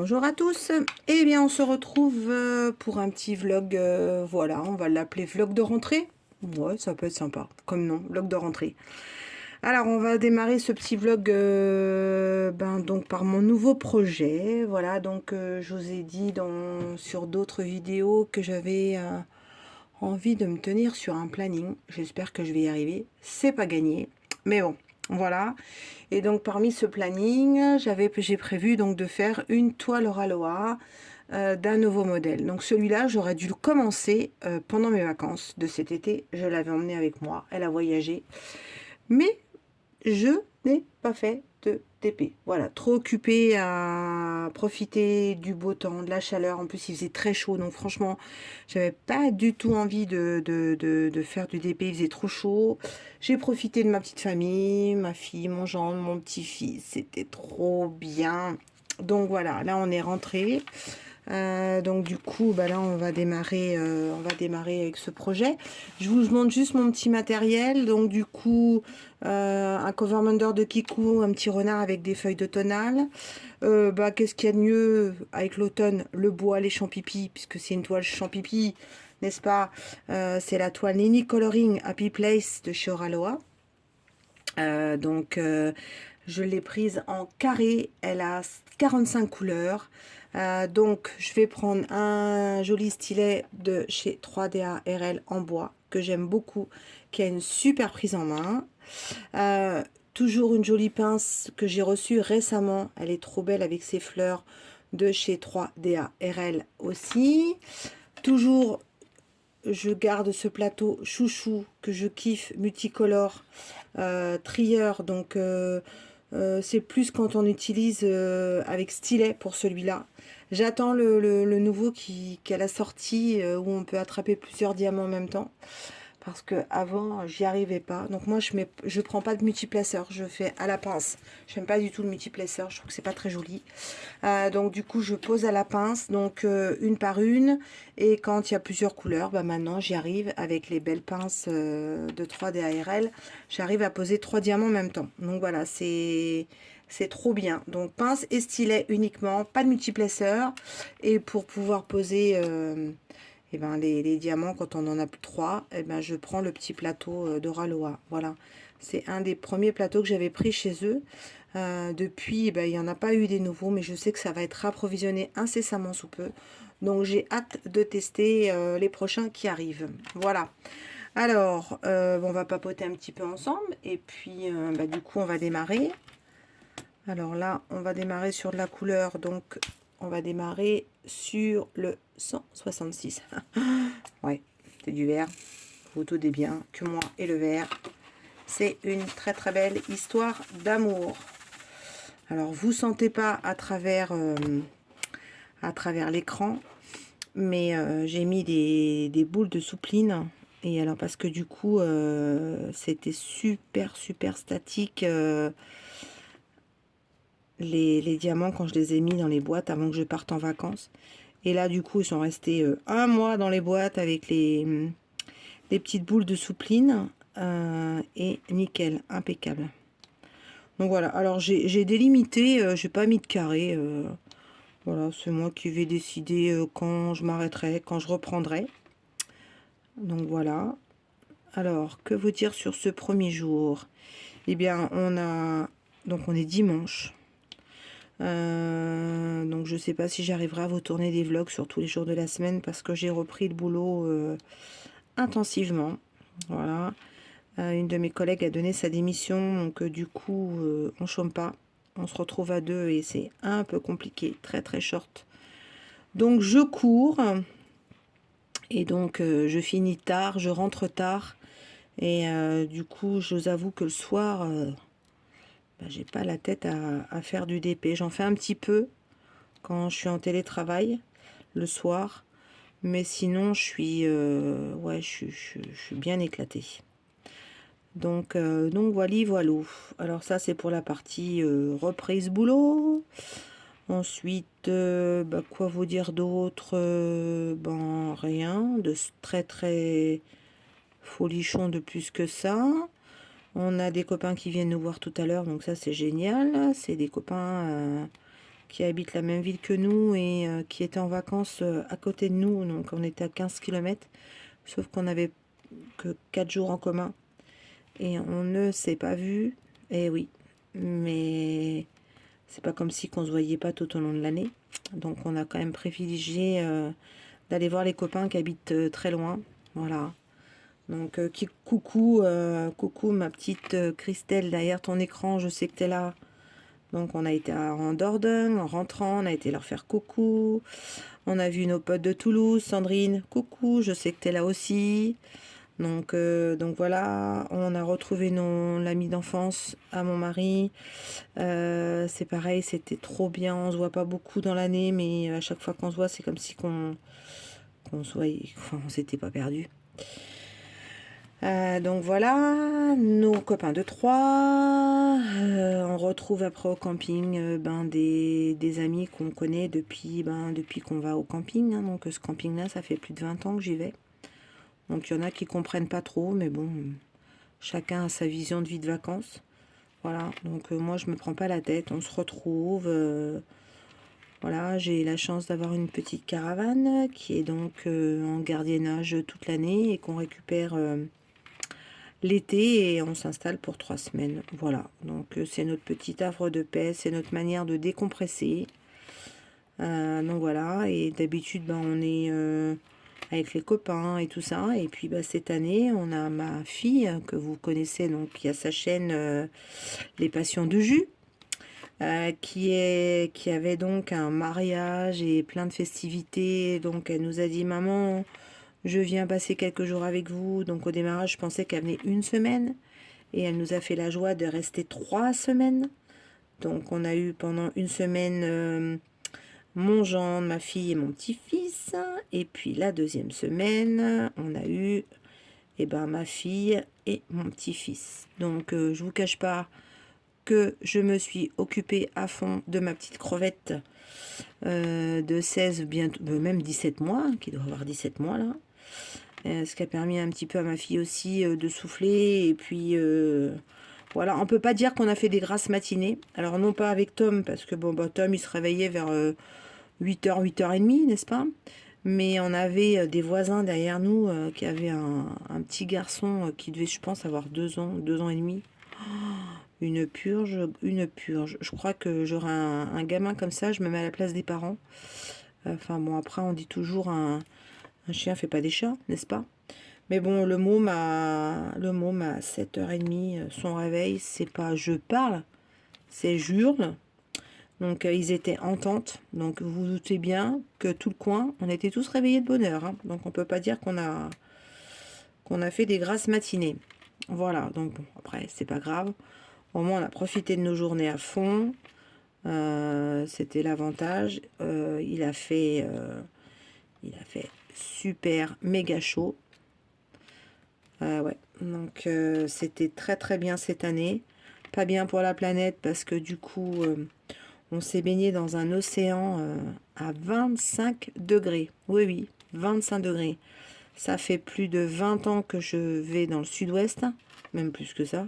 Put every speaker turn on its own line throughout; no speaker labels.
Bonjour à tous. Eh bien, on se retrouve pour un petit vlog. Voilà, on va l'appeler vlog de rentrée. Ouais, ça peut être sympa comme nom, vlog de rentrée. Alors, on va démarrer ce petit vlog donc par mon nouveau projet. Voilà, donc je vous ai dit sur d'autres vidéos que j'avais envie de me tenir sur un planning. J'espère que je vais y arriver. C'est pas gagné, mais bon. Voilà, et donc parmi ce planning, j'ai prévu donc de faire une toile Raloa d'un nouveau modèle. Donc celui-là, j'aurais dû le commencer pendant mes vacances de cet été. Je l'avais emmené avec moi, elle a voyagé, mais je n'ai pas fait de TP. Voilà, trop occupée à profiter du beau temps, de la chaleur. En plus, il faisait très chaud, donc franchement, j'avais pas du tout envie de faire du DP. Il faisait trop chaud. J'ai profité de ma petite famille, ma fille, mon gendre, mon petit-fils. C'était trop bien. Donc voilà, là on est rentré. Donc du coup, là on va démarrer avec ce projet. Je vous montre juste mon petit matériel. Donc du coup, un cover under de Kikou, un petit renard avec des feuilles d'automnal. Qu'est-ce qu'il y a de mieux avec l'automne? Le bois, les champs-pipi, puisque c'est une toile champs-pipi, n'est-ce pas? C'est la toile Nini Coloring Happy Place de chez Oraloa. Je l'ai prise en carré, elle a 45 couleurs. Donc je vais prendre un joli stylet de chez 3DA RL en bois que j'aime beaucoup, qui a une super prise en main. Toujours une jolie pince que j'ai reçue récemment, elle est trop belle avec ses fleurs, de chez 3DA RL aussi. Toujours je garde ce plateau chouchou que je kiffe, multicolore, trieur. Donc c'est plus quand on utilise avec stylet pour celui-là. J'attends le nouveau qui est à la sortie où on peut attraper plusieurs diamants en même temps. Parce que avant j'y arrivais pas. Donc moi je prends pas de multiplaceur, je fais à la pince. J'aime pas du tout le multiplaceur, je trouve que c'est pas très joli. Donc du coup je pose à la pince, donc une par une, et quand il y a plusieurs couleurs, maintenant j'y arrive avec les belles pinces de 3D ARL, j'arrive à poser 3 diamants en même temps. Donc voilà, c'est trop bien. Donc pince et stylet uniquement, pas de multiplaceur, et pour pouvoir poser les diamants, quand on en a plus 3, je prends le petit plateau de Raloa. Voilà, c'est un des premiers plateaux que j'avais pris chez eux. Depuis, il n'y en a pas eu des nouveaux, mais je sais que ça va être approvisionné incessamment sous peu. Donc j'ai hâte de tester les prochains qui arrivent. Voilà. Alors, on va papoter un petit peu ensemble. Et puis, du coup, on va démarrer. Alors là, on va démarrer sur de la couleur. Donc, on va démarrer sur le 166. Ouais, c'est du vert. Vous doutez bien que moi et le vert, c'est une très très belle histoire d'amour. Alors, vous sentez pas à travers l'écran, mais j'ai mis des boules de soupline. Et alors, parce que du coup, c'était super statique. Les diamants, quand je les ai mis dans les boîtes avant que je parte en vacances. Et là, du coup, ils sont restés un mois dans les boîtes avec les petites boules de soupline. Et nickel, impeccable. Donc voilà, alors j'ai délimité, j'ai pas mis de carré. Voilà, c'est moi qui vais décider quand je m'arrêterai, quand je reprendrai. Donc voilà. Alors, que vous dire sur ce premier jour? Eh bien, on est dimanche. Donc je sais pas si j'arriverai à vous tourner des vlogs sur tous les jours de la semaine parce que j'ai repris le boulot intensivement. Voilà. Une de mes collègues a donné sa démission, donc du coup on chôme pas. On se retrouve à deux et c'est un peu compliqué, très short. Donc je cours et donc je finis tard, je rentre tard et du coup je vous avoue que le soir j'ai pas la tête à faire du DP. J'en fais un petit peu quand je suis en télétravail le soir, mais sinon je suis ouais, je suis bien éclatée. Donc voilà. Alors ça c'est pour la partie reprise boulot. Ensuite, quoi vous dire d'autre? Rien de très folichon de plus que ça. On a des copains qui viennent nous voir tout à l'heure, donc ça c'est génial. C'est des copains qui habite la même ville que nous et qui était en vacances à côté de nous. Donc on était à 15 km, sauf qu'on n'avait que 4 jours en commun. Et on ne s'est pas vu. Et oui, mais c'est pas comme si qu'on se voyait pas tout au long de l'année. Donc on a quand même privilégié d'aller voir les copains qui habitent très loin. Voilà. Donc coucou, coucou ma petite Christelle derrière ton écran, je sais que tu es là. Donc on a été en Dordogne, en rentrant, on a été leur faire coucou. On a vu nos potes de Toulouse, Sandrine, coucou, je sais que tu es là aussi. Donc voilà, on a retrouvé l'ami d'enfance à mon mari. C'est pareil, c'était trop bien, on se voit pas beaucoup dans l'année, mais à chaque fois qu'on se voit, c'est comme si qu'on soit, enfin, on s'était pas perdu. Donc voilà, nos copains de Troyes. On retrouve après au camping des amis qu'on connaît depuis qu'on va au camping. Hein. Donc ce camping-là, ça fait plus de 20 ans que j'y vais. Donc il y en a qui comprennent pas trop, mais bon, chacun a sa vision de vie de vacances. Voilà, donc moi je me prends pas la tête, on se retrouve. Voilà, j'ai la chance d'avoir une petite caravane qui est donc en gardiennage toute l'année et qu'on récupère l'été et on s'installe pour 3 semaines. Voilà, donc c'est notre petit havre de paix, c'est notre manière de décompresser. Donc voilà, et d'habitude on est avec les copains et tout ça. Et puis cette année, on a ma fille que vous connaissez, donc qui a sa chaîne Les Passions de Jus, qui avait donc un mariage et plein de festivités. Donc elle nous a dit maman, je viens passer quelques jours avec vous. Donc au démarrage, je pensais qu'elle venait une semaine. Et elle nous a fait la joie de rester 3 semaines. Donc on a eu pendant une semaine mon gendre, ma fille et mon petit-fils. Et puis la deuxième semaine, on a eu ma fille et mon petit-fils. Donc je vous cache pas que je me suis occupée à fond de ma petite crevette de 16, bientôt, même 17 mois, qui doit avoir 17 mois là. Ce qui a permis un petit peu à ma fille aussi de souffler. Et puis voilà, on peut pas dire qu'on a fait des grasses matinées. Alors non pas avec Tom, parce que Tom il se réveillait vers 8h, 8h30, n'est-ce pas? Mais on avait des voisins derrière nous qui avaient un petit garçon qui devait, je pense, avoir 2 ans et demi. Une purge, une purge. Je crois que j'aurais un gamin comme ça, je me mets à la place des parents. Enfin bon, après on dit toujours un chien fait pas des chats, n'est-ce pas? Mais bon, le môme à 7h30, son réveil, c'est pas je parle, c'est j'hurle. Donc ils étaient en tente. Donc vous vous doutez bien que tout le coin, on était tous réveillés de bonne heure. Hein. Donc on peut pas dire qu'on a fait des grasses matinées. Voilà, donc bon, après, c'est pas grave. Au moins, on a profité de nos journées à fond. C'était l'avantage. Il a fait super méga chaud. Ouais, donc c'était très très bien cette année. Pas bien pour la planète parce que du coup, on s'est baigné dans un océan à 25 degrés. Oui, oui, 25 degrés. Ça fait plus de 20 ans que je vais dans le sud-ouest, même plus que ça.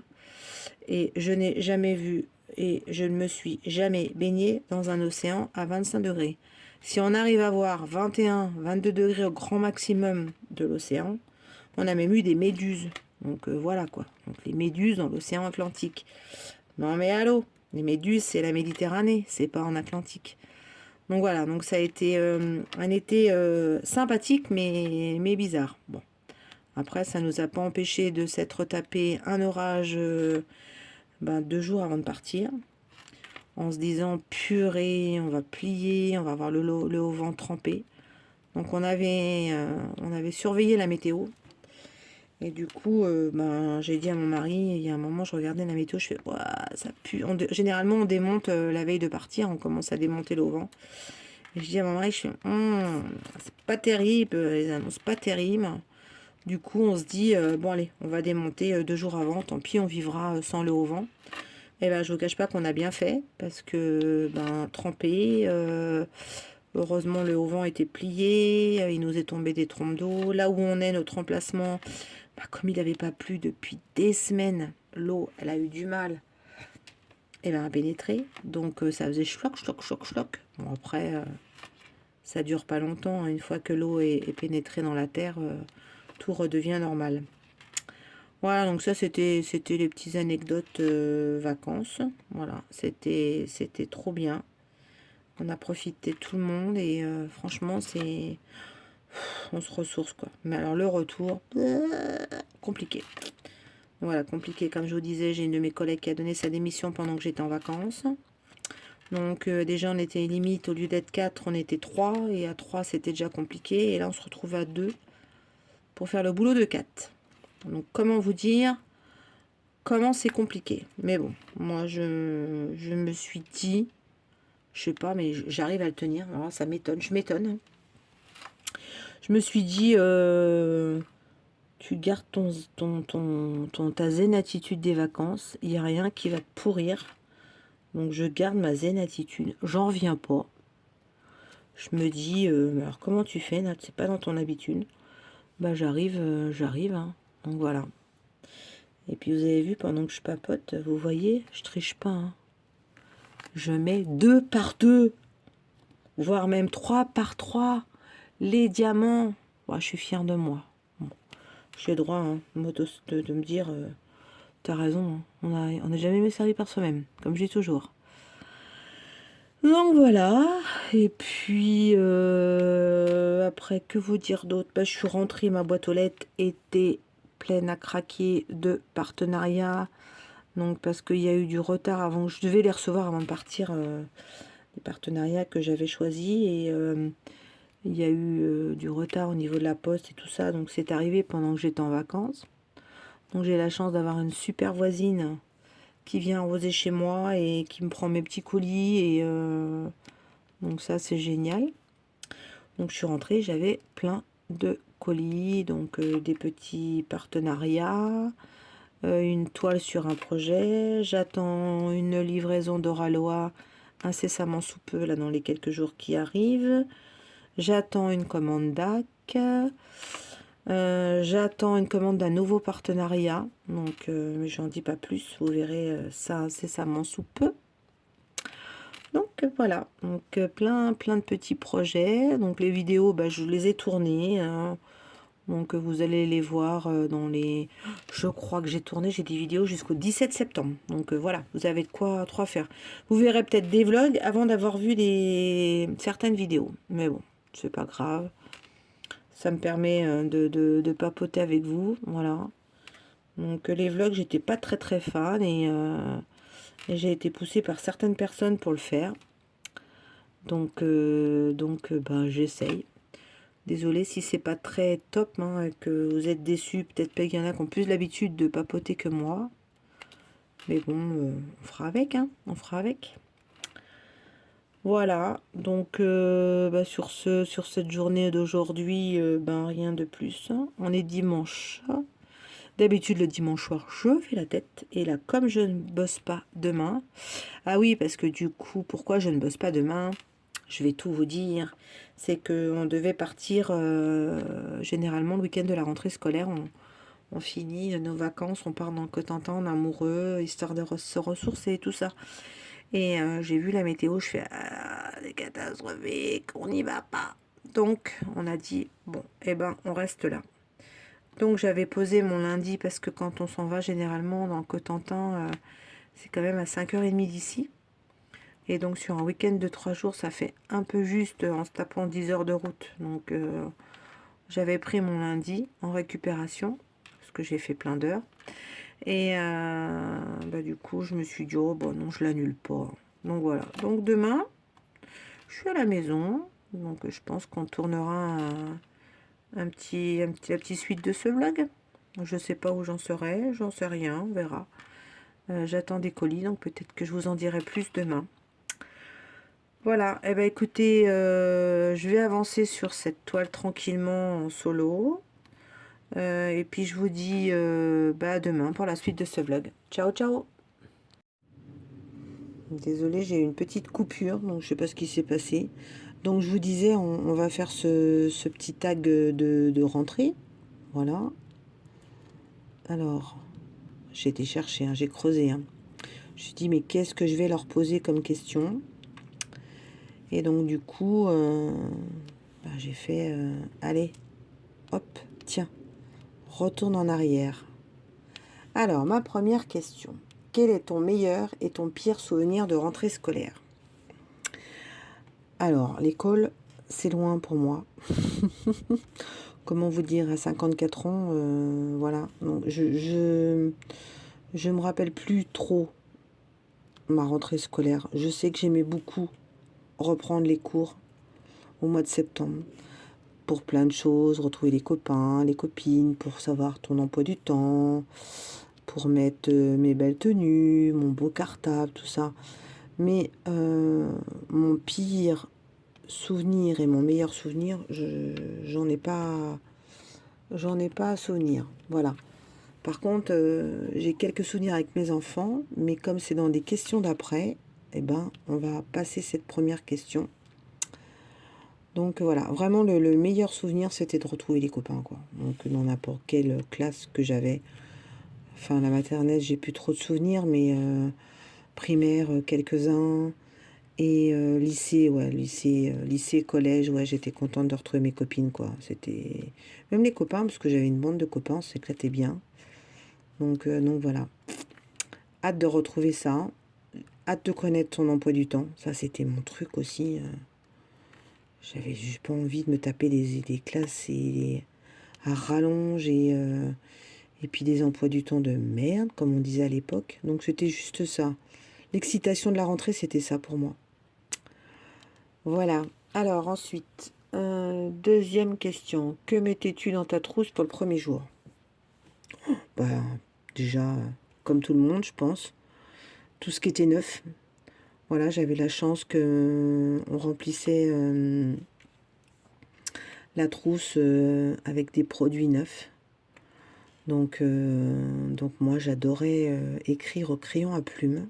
Et je n'ai jamais vu et je ne me suis jamais baigné dans un océan à 25 degrés. Si on arrive à voir 21, 22 degrés au grand maximum de l'océan, on a même eu des méduses. Donc voilà quoi. Donc les méduses dans l'océan Atlantique. Non mais allô, les méduses c'est la Méditerranée, c'est pas en Atlantique. Donc voilà, donc ça a été un été sympathique mais bizarre. Bon. Après, ça nous a pas empêché de s'être tapé un orage 2 jours avant de partir. En se disant, purée, on va plier, on va avoir le haut vent trempé. Donc on avait surveillé la météo. Et du coup, j'ai dit à mon mari, il y a un moment, je regardais la météo, je fais, ouah, ça pue. Généralement, on démonte la veille de partir, on commence à démonter le haut vent. Et je dis à mon mari, je fais, c'est pas terrible, les annonces pas terribles. Du coup, on se dit, bon allez, on va démonter 2 jours avant, tant pis, on vivra sans le haut vent. Et je vous cache pas qu'on a bien fait, parce que, trempé, heureusement le haut vent était plié, il nous est tombé des trompes d'eau. Là où on est, notre emplacement, comme il n'avait pas plu depuis des semaines, l'eau, elle a eu du mal et ben, a pénétré. Donc ça faisait chloc, chloc, chloc, chloc. Bon, après, ça dure pas longtemps, hein. Une fois que l'eau est pénétrée dans la terre, tout redevient normal. Voilà, donc ça c'était les petites anecdotes vacances. Voilà, c'était trop bien. On a profité tout le monde et franchement c'est on se ressource quoi. Mais alors le retour compliqué. Voilà, compliqué. Comme je vous disais, j'ai une de mes collègues qui a donné sa démission pendant que j'étais en vacances. Donc déjà on était limite, au lieu d'être 4, on était 3 et à 3 c'était déjà compliqué et là on se retrouve à 2 pour faire le boulot de 4. Donc comment vous dire comment c'est compliqué. Mais bon, moi je me suis dit, je sais pas, mais j'arrive à le tenir. Alors, ça m'étonne, je m'étonne. Je me suis dit, tu gardes ta zen attitude des vacances. Il n'y a rien qui va te pourrir. Donc je garde ma zen attitude. J'en reviens pas. Je me dis, alors comment tu fais, Nat? C'est pas dans ton habitude. Bah j'arrive, hein. Donc voilà. Et puis vous avez vu, pendant que je papote, vous voyez, je triche pas, hein. Je mets 2 par 2, voire même 3 par 3, les diamants. Ouais, je suis fière de moi. Bon, j'ai le droit, hein, de me dire, t'as raison, hein. On n'a jamais mieux servi par soi-même, comme je dis toujours. Donc voilà, et puis après, que vous dire d'autre? Bah, je suis rentrée, ma boîte aux lettres était pleine à craquer de partenariats. Donc parce qu'il y a eu du retard avant, je devais les recevoir avant de partir, les partenariats que j'avais choisis, et il y a eu du retard au niveau de la poste et tout ça, donc c'est arrivé pendant que j'étais en vacances. Donc j'ai la chance d'avoir une super voisine qui vient arroser chez moi et qui me prend mes petits colis, et donc ça c'est génial. Donc je suis rentrée, j'avais plein de colis, donc des petits partenariats, une toile sur un projet. J'attends une livraison d'Oralois incessamment sous peu, là, dans les quelques jours qui arrivent. J'attends une commande DAC. J'attends une commande d'un nouveau partenariat. Donc, mais j'en dis pas plus. Vous verrez ça incessamment sous peu. Donc voilà. Donc plein de petits projets. Donc les vidéos, bah, je les ai tournées, hein. Donc vous allez les voir dans les... Je crois que j'ai tourné, j'ai des vidéos jusqu'au 17 septembre. Donc voilà, vous avez de quoi faire. Vous verrez peut-être des vlogs avant d'avoir vu certaines vidéos. Mais bon, c'est pas grave. Ça me permet de papoter avec vous. Voilà. Donc les vlogs, j'étais pas très fan, et j'ai été poussée par certaines personnes pour le faire. Donc ben, j'essaye. Désolée si c'est pas très top, hein, et que vous êtes déçus. Peut-être qu'il y en a qui ont plus l'habitude de papoter que moi. Mais bon, on fera avec, hein, on fera avec. Voilà, donc bah, sur cette journée d'aujourd'hui, ben, rien de plus. On est dimanche. D'habitude, le dimanche soir, je fais la tête. Et là, comme je ne bosse pas demain... Ah oui, parce que du coup, pourquoi je ne bosse pas demain? Je vais tout vous dire. C'est qu'on devait partir, généralement, le week-end de la rentrée scolaire. On finit nos vacances, on part dans le Cotentin en amoureux, histoire de se ressourcer et tout ça. Et j'ai vu la météo, je fais ah, c'est catastrophique, on n'y va pas. Donc, on a dit, bon, eh ben, on reste là. Donc, j'avais posé mon lundi, parce que quand on s'en va, généralement, dans le Cotentin, c'est quand même à 5h30 d'ici. Et donc, sur un week-end de 3 jours, ça fait un peu juste en se tapant 10 heures de route. Donc, j'avais pris mon lundi en récupération, parce que j'ai fait plein d'heures. Et bah, du coup, je me suis dit, oh, bon, non, je l'annule pas. Donc, voilà. Donc, demain, je suis à la maison. Donc, je pense qu'on tournera la petite suite de ce vlog. Je sais pas où j'en serai, j'en sais rien, on verra. J'attends des colis, donc peut-être que je vous en dirai plus demain. Voilà, et ben écoutez, je vais avancer sur cette toile tranquillement en solo. Et puis je vous dis bah, à demain pour la suite de ce vlog. Ciao, ciao! Désolée, j'ai eu une petite coupure, donc je sais pas ce qui s'est passé. Donc je vous disais, on va faire ce petit tag de rentrée. Voilà. Alors, j'ai été chercher, hein, j'ai creusé, hein. Je dis, mais qu'est-ce que je vais leur poser comme question? Et donc, du coup, bah, j'ai fait, allez, hop, tiens, retourne en arrière. Alors, ma première question. Quel est ton meilleur et ton pire souvenir de rentrée scolaire? Alors, l'école, c'est loin pour moi. Comment vous dire, à 54 ans, voilà. Donc, je me rappelle plus trop ma rentrée scolaire. Je sais que j'aimais beaucoup reprendre les cours au mois de septembre pour plein de choses, retrouver les copains, les copines, pour savoir ton emploi du temps, pour mettre mes belles tenues, mon beau cartable, tout ça. Mais mon pire souvenir et mon meilleur souvenir, j'en ai pas, à souvenir. Voilà. Par contre, j'ai quelques souvenirs avec mes enfants, mais comme c'est dans des questions d'après, eh ben, on va passer cette première question. Donc voilà, vraiment le meilleur souvenir, c'était de retrouver les copains, quoi. Donc dans n'importe quelle classe que j'avais. Enfin, la maternelle, j'ai plus trop de souvenirs, mais primaire, quelques-uns. Et lycée, ouais, lycée, collège, ouais, j'étais contente de retrouver mes copines, quoi. C'était... Même les copains, parce que j'avais une bande de copains, on s'éclatait bien. Donc voilà. Hâte de retrouver ça. Hâte de connaître ton emploi du temps. Ça, c'était mon truc aussi. J'avais juste pas envie de me taper des classes à rallonge et puis des emplois du temps de merde, comme on disait à l'époque. Donc c'était juste ça. L'excitation de la rentrée, c'était ça pour moi. Voilà. Alors ensuite, deuxième question. Que mettais-tu dans ta trousse pour le premier jour? Bah, déjà, comme tout le monde, je pense, tout ce qui était neuf. Voilà, j'avais la chance que on remplissait la trousse avec des produits neufs. Donc moi, j'adorais écrire au crayon à plume.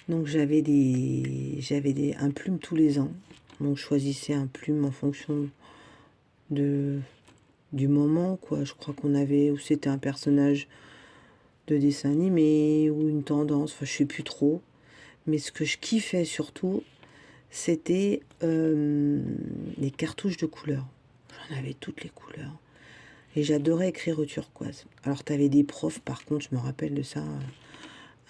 Donc j'avais un plume tous les ans. Donc je choisissais un plume en fonction de du moment, quoi. Je crois qu'on avait, ou c'était un personnage de dessin animé, ou une tendance, enfin je sais plus trop. Mais ce que je kiffais surtout, c'était les cartouches de couleurs. J'en avais toutes les couleurs. Et j'adorais écrire au turquoise. Alors t'avais des profs, par contre, je me rappelle de ça.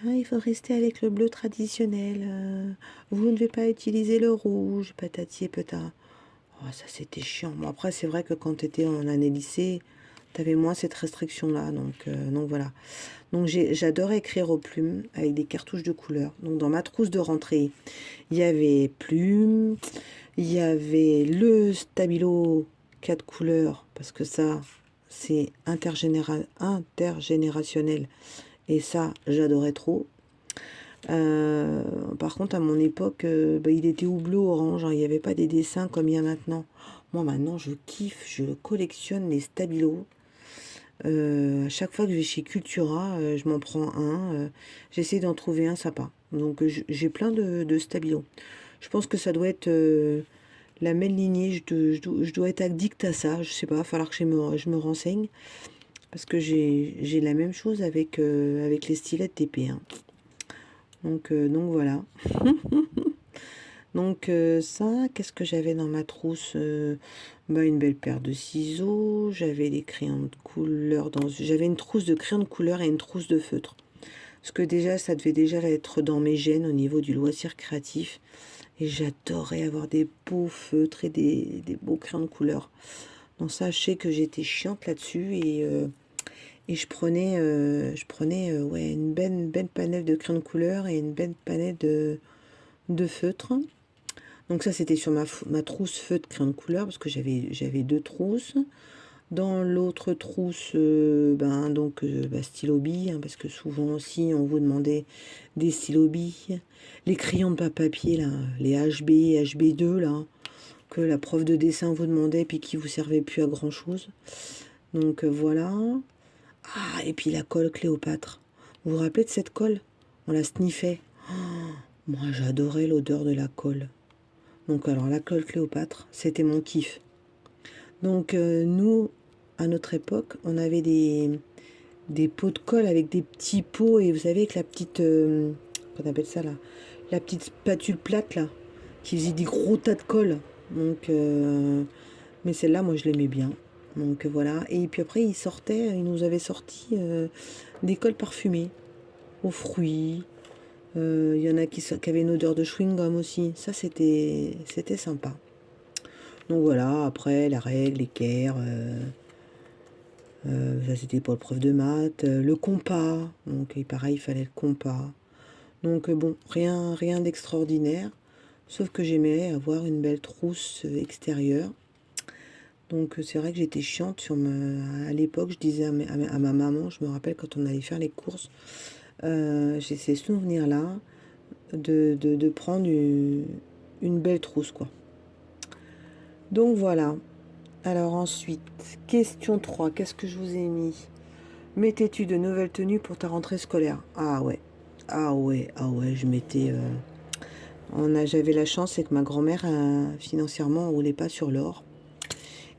Ah, il faut rester avec le bleu traditionnel. Vous ne devez pas utiliser le rouge, patati et patata. Oh, ça, c'était chiant. Bon, après, c'est vrai que quand tu étais en année lycée, tu avais moins cette restriction-là. Donc voilà. Donc j'adorais écrire aux plumes avec des cartouches de couleurs. Donc dans ma trousse de rentrée, il y avait plumes, il y avait le stabilo 4 couleurs, parce que ça, c'est intergénérationnel. Et ça, j'adorais trop. Par contre, à mon époque, bah, il était ou bleu ou orange, hein, il n'y avait pas des dessins comme il y a maintenant. Moi, maintenant, je kiffe, je collectionne les stabilos. À chaque fois que je vais chez Cultura, je m'en prends un. J'essaie d'en trouver un sympa. Donc, j'ai plein de stabilos. Je pense que ça doit être la même lignée. Je dois être addict à ça. Je sais pas, il va falloir que je me renseigne. Parce que j'ai la même chose avec les stylets de TP, hein. Donc voilà. Donc ça, qu'est-ce que j'avais dans ma trousse? Bah, une belle paire de ciseaux, j'avais des crayons de couleur j'avais une trousse de crayons de couleur et une trousse de feutre. Parce que déjà, ça devait déjà être dans mes gènes au niveau du loisir créatif. Et j'adorais avoir des beaux feutres et des beaux crayons de couleur. Donc ça, je sais que j'étais chiante là-dessus et je prenais ouais, une belle panelle de crayons de couleur et une belle panelle de feutre. Donc ça, c'était sur ma trousse feutre crayon de couleur, parce que j'avais deux trousses. Dans l'autre trousse, stylo bille, hein, parce que souvent aussi, on vous demandait des stylos billes. Les crayons de papier, là, les HB, HB2, là, que la prof de dessin vous demandait, puis qui vous servait plus à grand-chose. Donc voilà. Ah, et puis la colle Cléopâtre. Vous vous rappelez de cette colle? On la sniffait. Moi, j'adorais l'odeur de la colle. Donc alors la colle Cléopâtre, c'était mon kiff. Donc nous, à notre époque, on avait des pots de colle avec des petits pots, et vous savez, avec la petite, qu'on appelle ça là, la petite spatule plate là, qui faisait des gros tas de colle. Donc, mais celle-là, moi, je l'aimais bien. Donc voilà. Et puis après, il nous avait sorti des colles parfumées aux fruits. Il y en a qui avaient une odeur de chewing-gum aussi. Ça, c'était sympa. Donc voilà, après, la règle, l'équerre, ça c'était pour le prof de maths. Le compas, donc et pareil, il fallait le compas. Donc bon, rien d'extraordinaire. Sauf que j'aimais avoir une belle trousse extérieure. Donc c'est vrai que j'étais chiante à l'époque, je disais à ma maman, je me rappelle quand on allait faire les courses, j'ai ces souvenirs-là de prendre une belle trousse, quoi. Donc voilà. Alors ensuite, question 3, qu'est-ce que je vous ai mis? Mettais-tu de nouvelles tenues pour ta rentrée scolaire? Ah ouais, ah ouais, ah ouais, je mettais... j'avais la chance, c'est que ma grand-mère, financièrement, ne roulait pas sur l'or.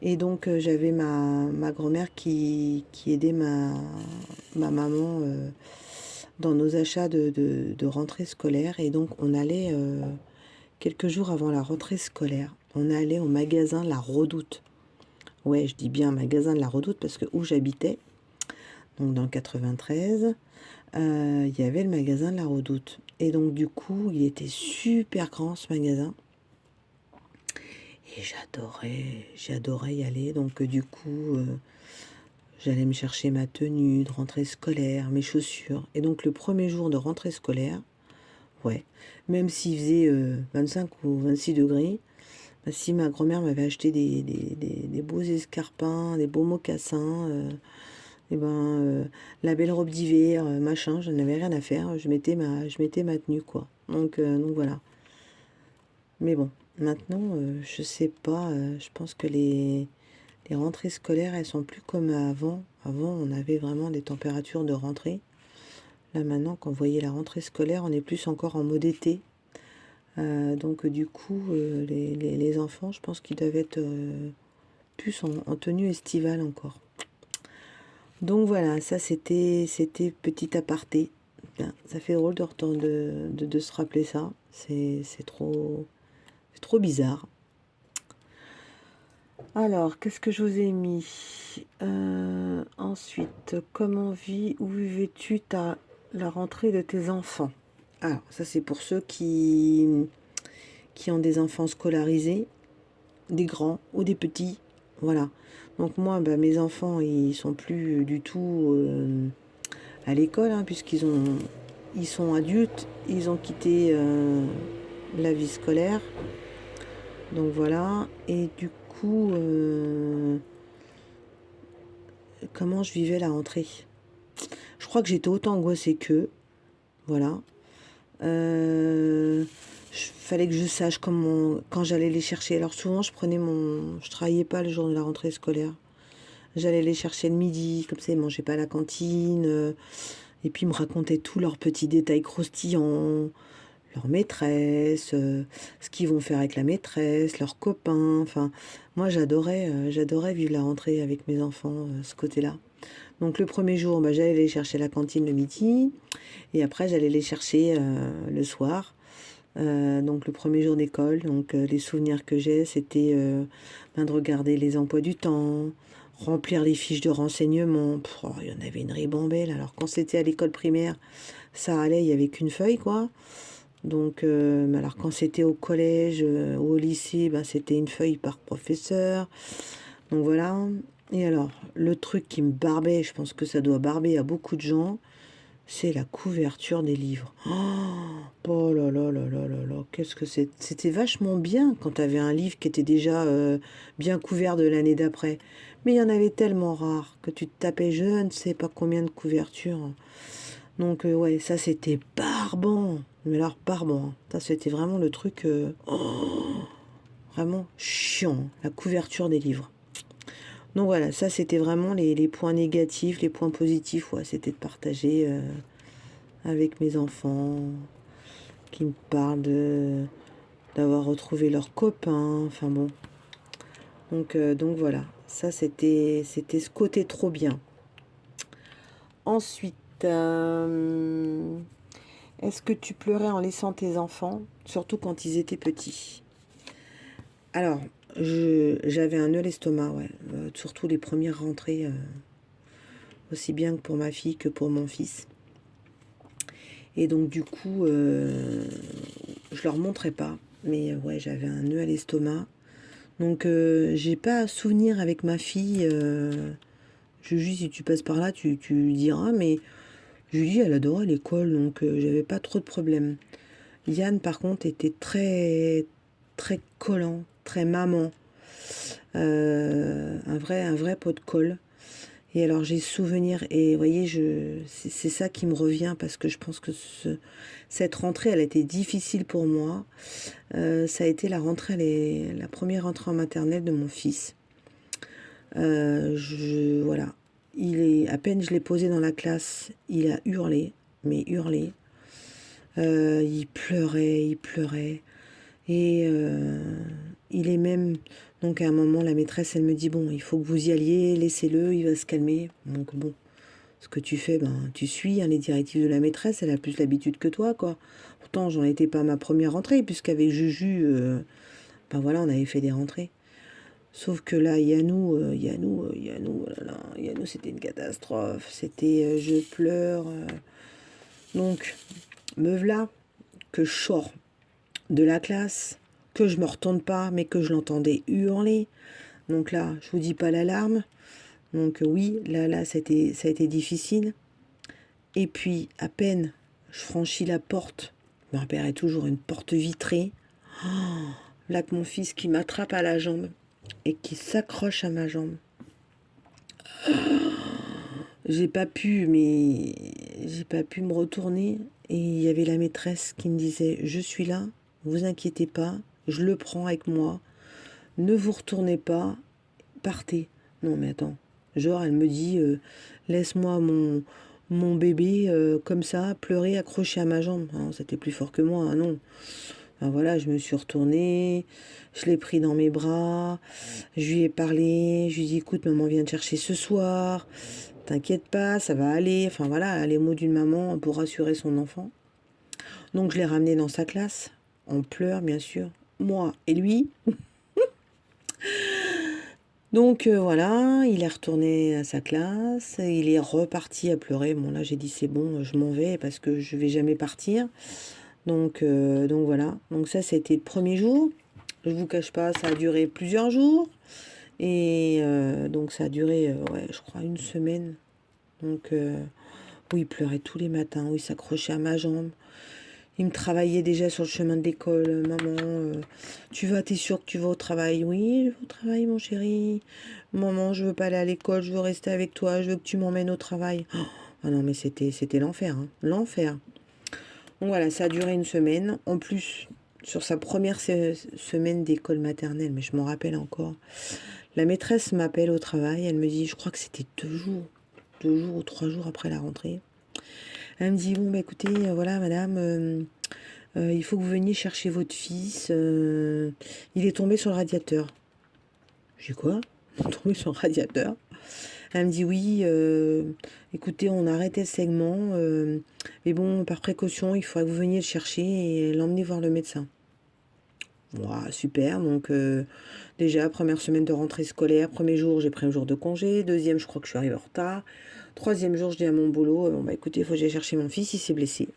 Et donc j'avais ma grand-mère qui aidait ma maman dans nos achats de rentrée scolaire. Et donc on allait, quelques jours avant la rentrée scolaire, on allait au magasin La Redoute. Ouais, je dis bien magasin de La Redoute parce que où j'habitais, donc dans le 93, il y avait le magasin de La Redoute. Et donc du coup, il était super grand ce magasin. Et j'adorais y aller. Donc du coup, j'allais me chercher ma tenue de rentrée scolaire, mes chaussures. Et donc le premier jour de rentrée scolaire, ouais, même s'il faisait 25 ou 26 degrés, bah, si ma grand-mère m'avait acheté des beaux escarpins, des beaux mocassins, et ben la belle robe d'hiver, machin, je n'avais rien à faire. Je mettais ma tenue, quoi. Donc voilà. Mais bon, maintenant, je sais pas, je pense que les rentrées scolaires, elles sont plus comme avant. Avant, on avait vraiment des températures de rentrée. Là, maintenant, quand vous voyez la rentrée scolaire, on est plus encore en mode été. Donc, du coup, les enfants, je pense qu'ils doivent être plus en tenue estivale encore. Donc voilà, ça c'était petit aparté. Bien, ça fait drôle de se rappeler ça. C'est trop bizarre. Alors, qu'est-ce que je vous ai mis? Ensuite, où vivais-tu la rentrée de tes enfants? Alors, ça c'est pour ceux qui ont des enfants scolarisés, des grands ou des petits. Voilà. Donc moi, bah, mes enfants, ils sont plus du tout à l'école, hein, ils sont adultes, ils ont quitté la vie scolaire. Donc voilà. Et du coup, comment je vivais la rentrée? Je crois que j'étais autant angoissée qu'eux. Voilà. Fallait que je sache quand j'allais les chercher. Alors souvent, je travaillais pas le jour de la rentrée scolaire. J'allais les chercher le midi, comme ça, ils mangeaient pas à la cantine. Et puis, ils me racontaient tous leurs petits détails croustillants, leur maîtresse, ce qu'ils vont faire avec la maîtresse, leurs copains. Enfin, moi, j'adorais vivre la rentrée avec mes enfants, ce côté-là. Donc, le premier jour, bah, j'allais les chercher à la cantine le midi. Et après, j'allais les chercher le soir. Donc, le premier jour d'école. Donc, les souvenirs que j'ai, c'était de regarder les emplois du temps, remplir les fiches de renseignement. Il y en avait une ribambelle. Alors, quand c'était à l'école primaire, ça allait, il n'y avait qu'une feuille, quoi. Donc, alors quand c'était au collège ou au lycée, ben, c'était une feuille par professeur. Donc voilà. Et alors, le truc qui me barbait, je pense que ça doit barber à beaucoup de gens, c'est la couverture des livres. Oh là là là là là là, qu'est-ce que c'était vachement bien quand tu avais un livre qui était déjà bien couvert de l'année d'après. Mais il y en avait tellement rares que tu te tapais je ne sais pas combien de couvertures. Donc ouais, ça c'était barbant. Mais alors barbant, hein. Ça c'était vraiment le truc vraiment chiant, la couverture des livres. Donc voilà, ça c'était vraiment les points négatifs, les points positifs, ouais, c'était de partager avec mes enfants qui me parlent d'avoir retrouvé leurs copains, enfin bon. Donc voilà, ça c'était ce côté trop bien. Ensuite, est-ce que tu pleurais en laissant tes enfants, surtout quand ils étaient petits? Alors, j'avais un nœud à l'estomac, ouais. Surtout les premières rentrées, aussi bien que pour ma fille que pour mon fils. Et donc du coup, je leur montrais pas. Mais ouais, j'avais un nœud à l'estomac. Donc j'ai pas souvenir avec ma fille. Julie, si tu passes par là, tu diras. Mais Julie, elle adorait l'école, donc j'avais pas trop de problèmes. Yann, par contre, était très, très collant, très maman. Un vrai pot de colle. Et alors j'ai souvenir, et vous voyez, c'est ça qui me revient, parce que je pense que cette rentrée, elle a été difficile pour moi. Ça a été la première rentrée en maternelle de mon fils. Voilà, à peine je l'ai posé dans la classe, il a hurlé, mais hurlé. Il pleurait, il pleurait. Et il est même... Donc à un moment, la maîtresse, elle me dit, bon, il faut que vous y alliez, laissez-le, il va se calmer. Donc bon, ce que tu fais, ben, tu suis hein, les directives de la maîtresse, elle a plus l'habitude que toi, quoi. Pourtant, j'en étais pas à ma première rentrée, puisqu'avec Juju, ben voilà, on avait fait des rentrées. Sauf que là, Yannou, oh là là, Yannou, c'était une catastrophe. C'était, je pleure. Donc, me v'là que je sors de la classe, que je me retourne pas, mais que je l'entendais hurler. Donc là, je vous dis pas l'alarme. Donc oui, là, ça a été difficile. Et puis, à peine je franchis la porte, je me rappellerai toujours une porte vitrée. Oh, là que mon fils qui m'attrape à la jambe et qui s'accroche à ma jambe. J'ai pas pu me retourner. Et il y avait la maîtresse qui me disait, je suis là, vous inquiétez pas, je le prends avec moi. Ne vous retournez pas, partez. Non mais attends, genre elle me dit, laisse-moi mon bébé comme ça, pleurer, accroché à ma jambe. Ah, c'était plus fort que moi, hein, non. Ben voilà, je me suis retournée, je l'ai pris dans mes bras, je lui ai parlé, je lui ai dit, écoute, maman vient te chercher ce soir, t'inquiète pas, ça va aller. Enfin voilà, les mots d'une maman pour rassurer son enfant. Donc je l'ai ramené dans sa classe, en pleurs bien sûr, moi et lui. Donc voilà, il est retourné à sa classe, il est reparti à pleurer. Bon là j'ai dit c'est bon, je m'en vais parce que je vais jamais partir. Donc voilà, donc ça c'était le premier jour. Je vous cache pas, ça a duré plusieurs jours. Et donc ça a duré, ouais, je crois une semaine. Donc où il pleurait tous les matins, où il s'accrochait à ma jambe. Il me travaillait déjà sur le chemin de l'école. Maman, t'es sûr que tu vas au travail? Oui, je vais au travail, mon chéri. Maman, je veux pas aller à l'école, je veux rester avec toi, je veux que tu m'emmènes au travail. Oh, ah non, mais c'était l'enfer, hein, l'enfer. Donc voilà, ça a duré une semaine. En plus, sur sa première semaine d'école maternelle, mais je m'en rappelle encore, la maîtresse m'appelle au travail, elle me dit, je crois que c'était 2 jours ou 3 jours après la rentrée. Elle me dit, bon, bah écoutez, voilà, madame, il faut que vous veniez chercher votre fils. Il est tombé sur le radiateur. J'ai quoi? Il est tombé sur le radiateur. Elle me dit, oui, écoutez, on a arrêté le segment, mais bon, par précaution, il faudrait que vous veniez le chercher et l'emmener voir le médecin. Wow, super, donc déjà, première semaine de rentrée scolaire, premier jour, j'ai pris un jour de congé, deuxième, je crois que je suis arrivée en retard, troisième jour, je dis à mon boulot, bon bah écoutez, il faut que j'aille chercher mon fils, il s'est blessé.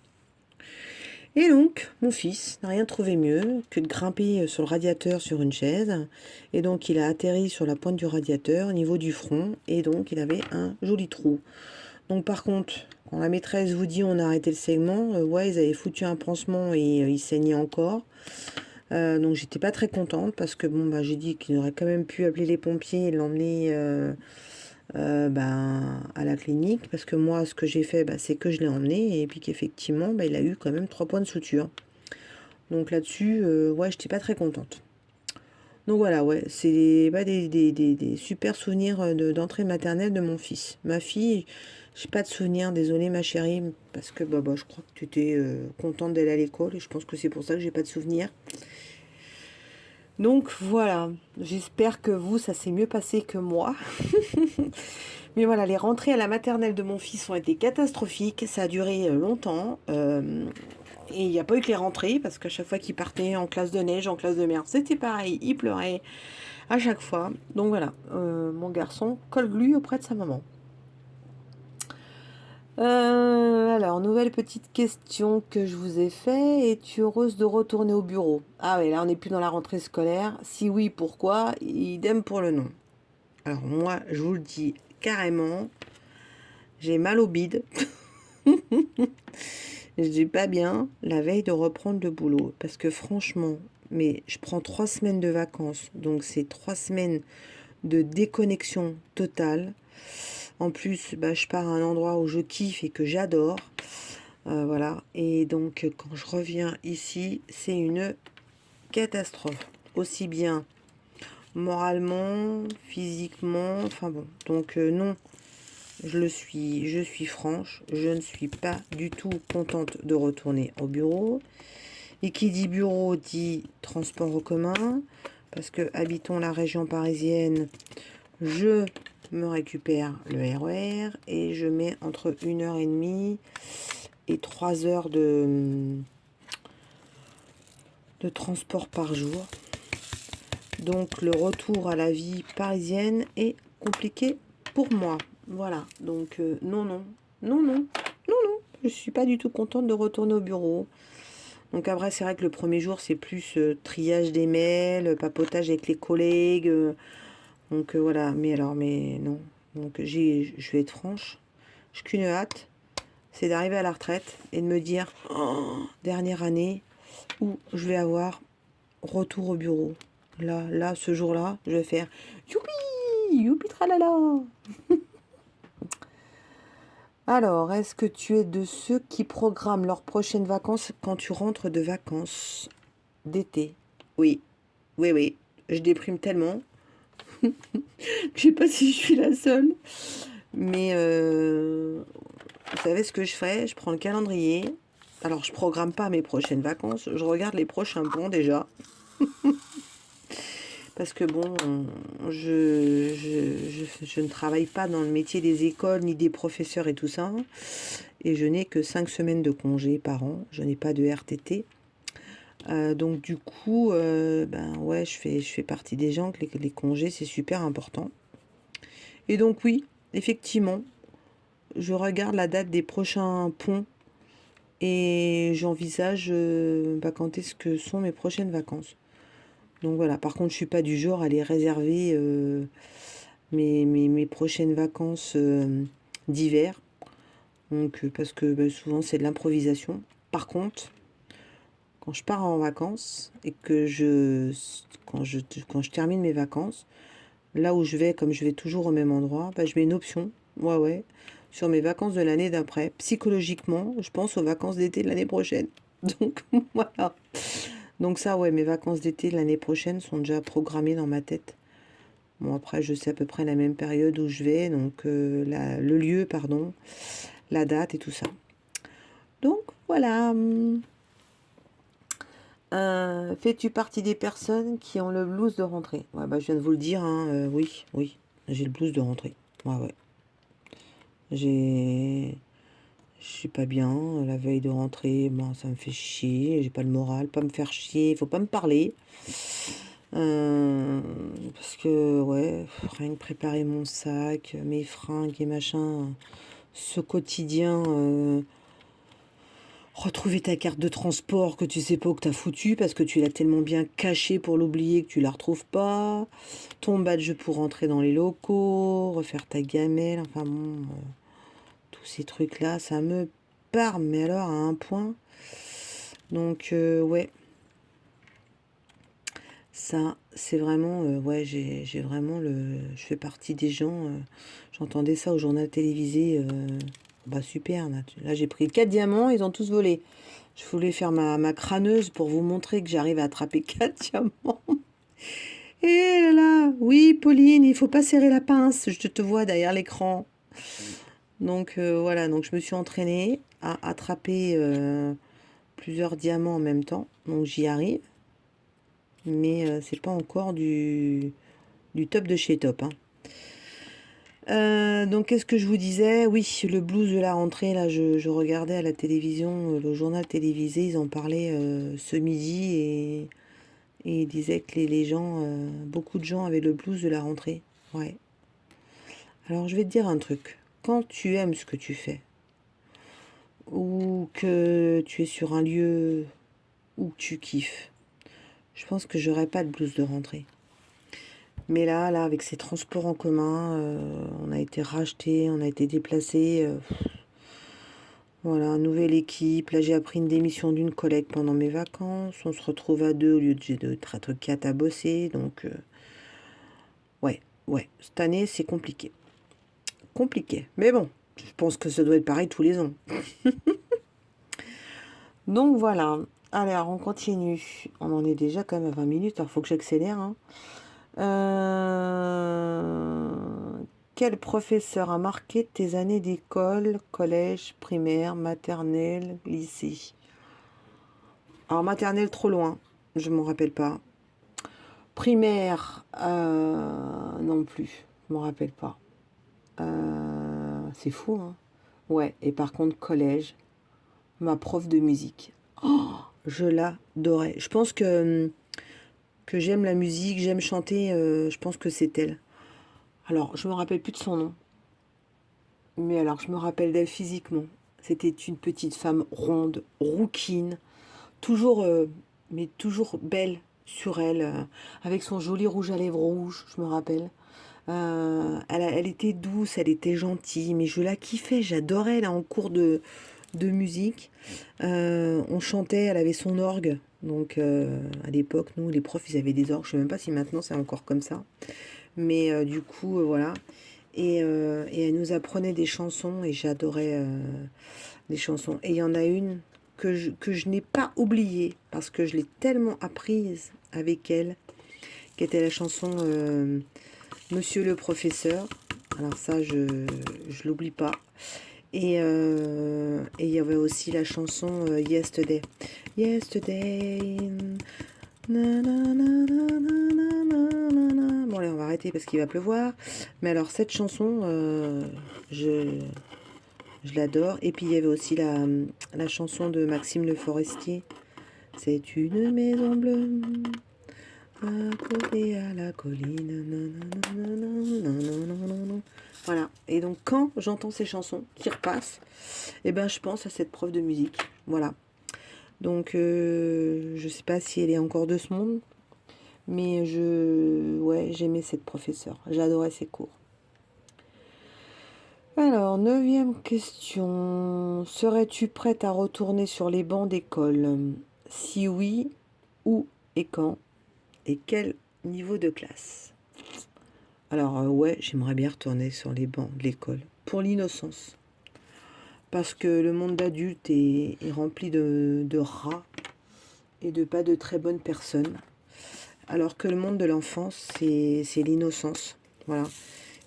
Et donc, mon fils n'a rien trouvé mieux que de grimper sur le radiateur sur une chaise, et donc il a atterri sur la pointe du radiateur au niveau du front, et donc il avait un joli trou. Donc par contre, quand la maîtresse vous dit on a arrêté le segment, ouais, ils avaient foutu un pansement et il saignait encore. Donc j'étais pas très contente parce que bon bah j'ai dit qu'il aurait quand même pu appeler les pompiers et l'emmener à la clinique, parce que moi ce que j'ai fait c'est que je l'ai emmené et puis qu'effectivement il a eu quand même 3 points de suture. Donc là-dessus ouais, j'étais pas très contente. Donc voilà, ouais, c'est pas des super souvenirs d'entrée maternelle de mon fils. Ma fille, j'ai pas de souvenirs, désolée ma chérie, parce que je crois que tu étais contente d'aller à l'école et je pense que c'est pour ça que j'ai pas de souvenirs. Donc voilà, j'espère que vous, ça s'est mieux passé que moi. Mais voilà, les rentrées à la maternelle de mon fils ont été catastrophiques. Ça a duré longtemps. Et il n'y a pas eu que les rentrées, parce qu'à chaque fois qu'il partait en classe de neige, en classe de mer, c'était pareil. Il pleurait à chaque fois. Donc voilà, mon garçon colle glu auprès de sa maman. Alors, nouvelle petite question que je vous ai fait. Es-tu heureuse de retourner au bureau? Ah oui, là on n'est plus dans la rentrée scolaire. Si oui, pourquoi? Idem pour le non. Alors moi, je vous le dis carrément, j'ai mal au bide. Je dis pas bien la veille de reprendre le boulot. Parce que franchement, mais je prends 3 semaines de vacances. Donc c'est 3 semaines de déconnexion totale. En plus, bah, je pars à un endroit où je kiffe et que j'adore. Voilà. Et donc, quand je reviens ici, c'est une catastrophe. Aussi bien moralement, physiquement, enfin bon. Donc, non, je suis franche. Je ne suis pas du tout contente de retourner au bureau. Et qui dit bureau dit transport en commun. Parce que, habitons la région parisienne, je me récupère le RER et je mets entre 1h30 et 3 heures de transport par jour. Donc le retour à la vie parisienne est compliqué pour moi. Voilà, donc non, non, non, non, non, non, je suis pas du tout contente de retourner au bureau. Donc après, c'est vrai que le premier jour, c'est plus triage des mails, papotage avec les collègues. Donc voilà, mais non. Donc je vais être franche, je qu'une hâte, c'est d'arriver à la retraite et de me dire, oh, dernière année où je vais avoir retour au bureau. Là, ce jour-là, je vais faire youpi, youpi tralala. Alors, est-ce que tu es de ceux qui programment leurs prochaines vacances quand tu rentres de vacances d'été? Oui, oui, oui. Je déprime tellement. Je sais pas si je suis la seule. Mais vous savez ce que je fais? Je prends le calendrier. Alors, je programme pas mes prochaines vacances. Je regarde les prochains bons déjà. Parce que bon, je ne travaille pas dans le métier des écoles, ni des professeurs et tout ça. Et je n'ai que 5 semaines de congé par an. Je n'ai pas de RTT. Donc du coup, ben ouais, je fais partie des gens que les congés, c'est super important. Et donc oui, effectivement, je regarde la date des prochains ponts et j'envisage bah, quand est-ce que sont mes prochaines vacances. Donc voilà, par contre, je suis pas du genre à les réserver mes prochaines vacances d'hiver. Donc parce que bah, souvent c'est de l'improvisation. Par contre, quand je pars en vacances et que quand je termine mes vacances, là où je vais, comme je vais toujours au même endroit, bah, je mets une option. Ouais, ouais. Sur mes vacances de l'année d'après. Psychologiquement, je pense aux vacances d'été de l'année prochaine. Donc voilà. Donc ça, ouais, mes vacances d'été de l'année prochaine sont déjà programmées dans ma tête. Bon, après, je sais à peu près la même période où je vais, donc le lieu, pardon, la date et tout ça. Donc voilà. Fais-tu partie des personnes qui ont le blues de rentrée? Ouais, bah, je viens de vous le dire, hein, oui, oui, j'ai le blues de rentrée. Ouais, ouais. J'ai... Je suis pas bien, la veille de rentrée, bon, ça me fait chier, j'ai pas le moral, pas me faire chier, faut pas me parler. Parce que, ouais, rien que préparer mon sac, mes fringues et machin, ce quotidien, retrouver ta carte de transport que tu sais pas où que t'as foutu parce que tu l'as tellement bien cachée pour l'oublier que tu la retrouves pas, ton badge pour rentrer dans les locaux, refaire ta gamelle, enfin bon, tous ces trucs-là, ça me parle, mais alors à un point. Donc, ouais, ça, c'est vraiment, ouais, j'ai vraiment je fais partie des gens, j'entendais ça au journal télévisé, bah super, là j'ai pris 4 diamants, ils ont tous volé. Je voulais faire ma crâneuse pour vous montrer que j'arrive à attraper 4 diamants. Et là là, oui Pauline, il faut pas serrer la pince, je te vois derrière l'écran. Donc voilà, donc je me suis entraînée à attraper plusieurs diamants en même temps, donc j'y arrive. mais c'est pas encore du top de chez top, hein. Donc qu'est-ce que je vous disais? Oui, le blues de la rentrée, là, je regardais à la télévision, le journal télévisé, ils en parlaient ce midi et ils disaient que les gens, beaucoup de gens avaient le blues de la rentrée. Ouais. Alors je vais te dire un truc. Quand tu aimes ce que tu fais, ou que tu es sur un lieu où tu kiffes, je pense que j'aurais pas de blues de rentrée. Mais là, avec ces transports en commun, on a été racheté, on a été déplacé. Voilà, nouvelle équipe. Là, j'ai appris une démission d'une collègue pendant mes vacances. On se retrouve à deux au lieu d'être quatre à bosser. Donc, ouais, ouais. Cette année, c'est compliqué. Compliqué. Mais bon, je pense que ça doit être pareil tous les ans. Donc, voilà. Allez, alors, on continue. On en est déjà quand même à 20 minutes. Alors, il faut que j'accélère, hein. Quel professeur a marqué tes années d'école, collège, primaire, maternelle, lycée? Alors, maternelle, trop loin. Je m'en rappelle pas. Primaire, non plus. Je m'en rappelle pas. C'est fou, hein? Ouais, et par contre, collège, ma prof de musique. Oh, je l'adorais. Je pense que j'aime la musique, j'aime chanter. Je pense que c'est elle. Alors, je me rappelle plus de son nom. Mais alors, je me rappelle d'elle physiquement. C'était une petite femme ronde, rouquine, toujours, mais toujours belle sur elle, avec son joli rouge à lèvres rouge, je me rappelle. Elle était douce, elle était gentille, mais je la kiffais, j'adorais là en cours de musique. On chantait, elle avait son orgue. Donc à l'époque, nous, les profs, ils avaient des orgues. Je sais même pas si maintenant c'est encore comme ça. Mais du coup, voilà. Et elle nous apprenait des chansons et j'adorais des chansons. Et il y en a une que je n'ai pas oubliée parce que je l'ai tellement apprise avec elle, qui était la chanson Monsieur le professeur. Alors ça, je l'oublie pas. Et il y avait aussi la chanson Yesterday. Yesterday. Na, na, na, na, na, na, na, na. Bon, allez, on va arrêter parce qu'il va pleuvoir. Mais alors, cette chanson, je l'adore. Et puis, il y avait aussi la chanson de Maxime Le Forestier. C'est une maison bleue accolée à la colline. Voilà. Et donc, quand j'entends ces chansons qui repassent, eh ben, je pense à cette prof de musique. Voilà. Donc, je sais pas si elle est encore de ce monde, mais ouais, j'aimais cette professeure. J'adorais ses cours. Alors, neuvième question. Serais-tu prête à retourner sur les bancs d'école? Si oui, où et quand? Et quel niveau de classe? Alors, ouais, j'aimerais bien retourner sur les bancs de l'école. Pour l'innocence. Parce que le monde d'adulte est rempli de rats et de pas de très bonnes personnes. Alors que le monde de l'enfance, c'est l'innocence. Voilà.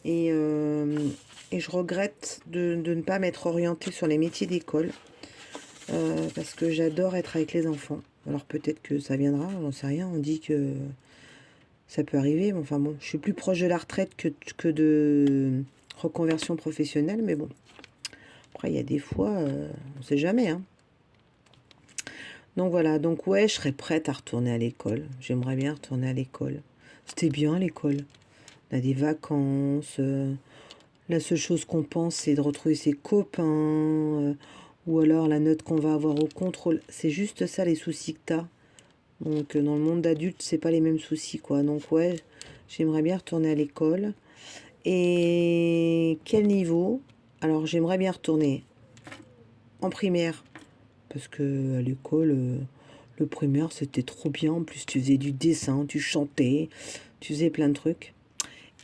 Et, et je regrette de ne pas m'être orientée sur les métiers d'école. Parce que j'adore être avec les enfants. Alors peut-être que ça viendra, j'en sais rien. On dit que ça peut arriver. Mais enfin bon, je suis plus proche de la retraite que de reconversion professionnelle. Mais bon, après il y a des fois, on ne sait jamais, hein. Donc voilà, donc ouais, je serais prête à retourner à l'école. J'aimerais bien retourner à l'école. C'était bien l'école. On a des vacances. La seule chose qu'on pense, c'est de retrouver ses copains. Ou alors la note qu'on va avoir au contrôle. C'est juste ça les soucis que t'as. Donc dans le monde d'adulte, c'est pas les mêmes soucis, quoi. Donc ouais, j'aimerais bien retourner à l'école. Et quel niveau? Alors j'aimerais bien retourner en primaire. Parce que à l'école, le primaire, c'était trop bien. En plus, tu faisais du dessin, tu chantais, tu faisais plein de trucs.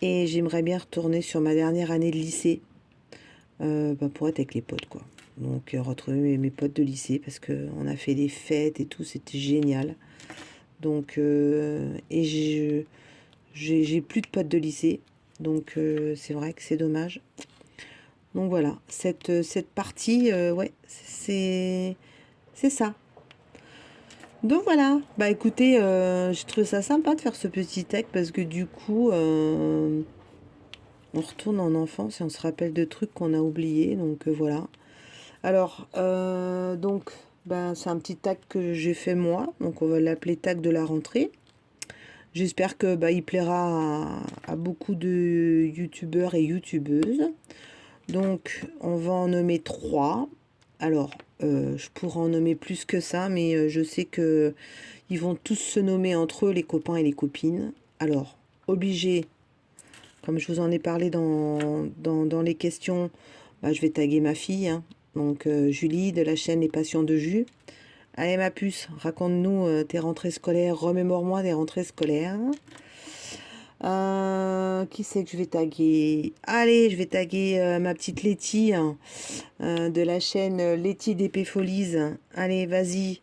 Et j'aimerais bien retourner sur ma dernière année de lycée. Pour être avec les potes, quoi. Donc retrouver mes potes de lycée parce qu'on a fait des fêtes et tout, c'était génial. Donc et j'ai plus de potes de lycée, donc c'est vrai que c'est dommage. Donc voilà, cette partie, ouais, c'est ça. Donc voilà, bah écoutez, je trouve ça sympa de faire ce petit tech parce que du coup, on retourne en enfance et on se rappelle de trucs qu'on a oubliés, donc voilà. Alors, donc, ben, c'est un petit tag que j'ai fait moi, donc on va l'appeler tag de la rentrée. J'espère que bah, il plaira à beaucoup de youtubeurs et youtubeuses. Donc, on va en nommer 3. Alors, je pourrais en nommer plus que ça, mais je sais que ils vont tous se nommer entre eux, les copains et les copines. Alors, obligé, comme je vous en ai parlé dans les questions, bah, je vais taguer ma fille, hein. Donc, Julie de la chaîne Les Passions de Jus. Allez, ma puce, raconte-nous tes rentrées scolaires, remémore-moi des rentrées scolaires. Qui c'est que je vais taguer? Allez, je vais taguer ma petite Letty hein, de la chaîne Letty d'Épée Folies. Allez, vas-y.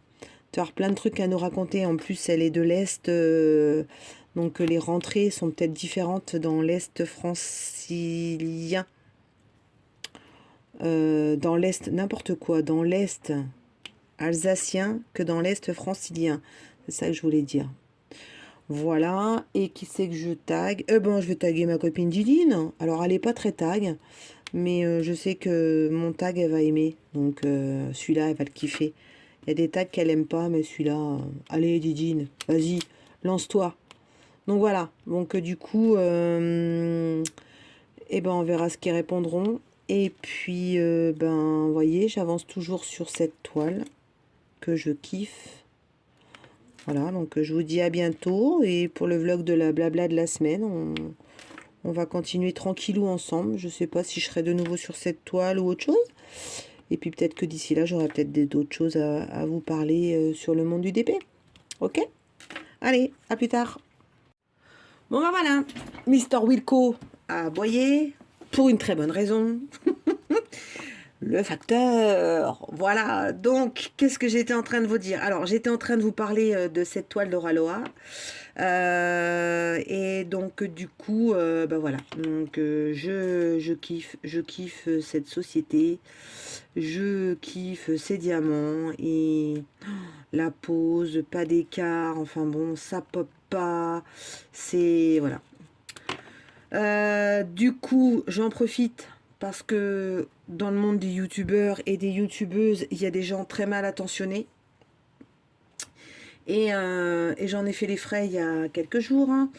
Tu as plein de trucs à nous raconter. En plus, elle est de l'Est. Donc, les rentrées sont peut-être différentes dans l'Est francilien. Dans l'Est, n'importe quoi. Dans l'Est alsacien que dans l'Est francilien. C'est ça que je voulais dire. Voilà, et qui c'est que je tag? Ben, je vais taguer ma copine Didine. Alors, elle est pas très tag, mais je sais que mon tag, elle va aimer. Donc, celui-là, elle va le kiffer. Il y a des tags qu'elle aime pas, mais celui-là, allez, Didine, vas-y, lance-toi. Donc, voilà. Donc, du coup, eh ben, on verra ce qu'ils répondront. Et puis, ben, vous voyez, j'avance toujours sur cette toile que je kiffe. Voilà, donc je vous dis à bientôt. Et pour le vlog de la blabla de la semaine, on va continuer tranquillou ensemble. Je sais pas si je serai de nouveau sur cette toile ou autre chose. Et puis peut-être que d'ici là, j'aurai peut-être d'autres choses à vous parler sur le monde du DP. Ok? Allez, à plus tard. Bon ben voilà, Mister Wilco a aboyé pour une très bonne raison. Le facteur, voilà. Donc, qu'est-ce que j'étais en train de vous dire? Alors, j'étais en train de vous parler de cette toile d'Oraloa. Et donc, du coup, ben voilà. Donc, je kiffe cette société. Je kiffe ces diamants. Et la pose, pas d'écart. Enfin bon, ça pop pas. C'est... Voilà. Du coup, j'en profite parce que dans le monde des youtubeurs et des youtubeuses, il y a des gens très mal attentionnés. Et j'en ai fait les frais il y a quelques jours. Hein.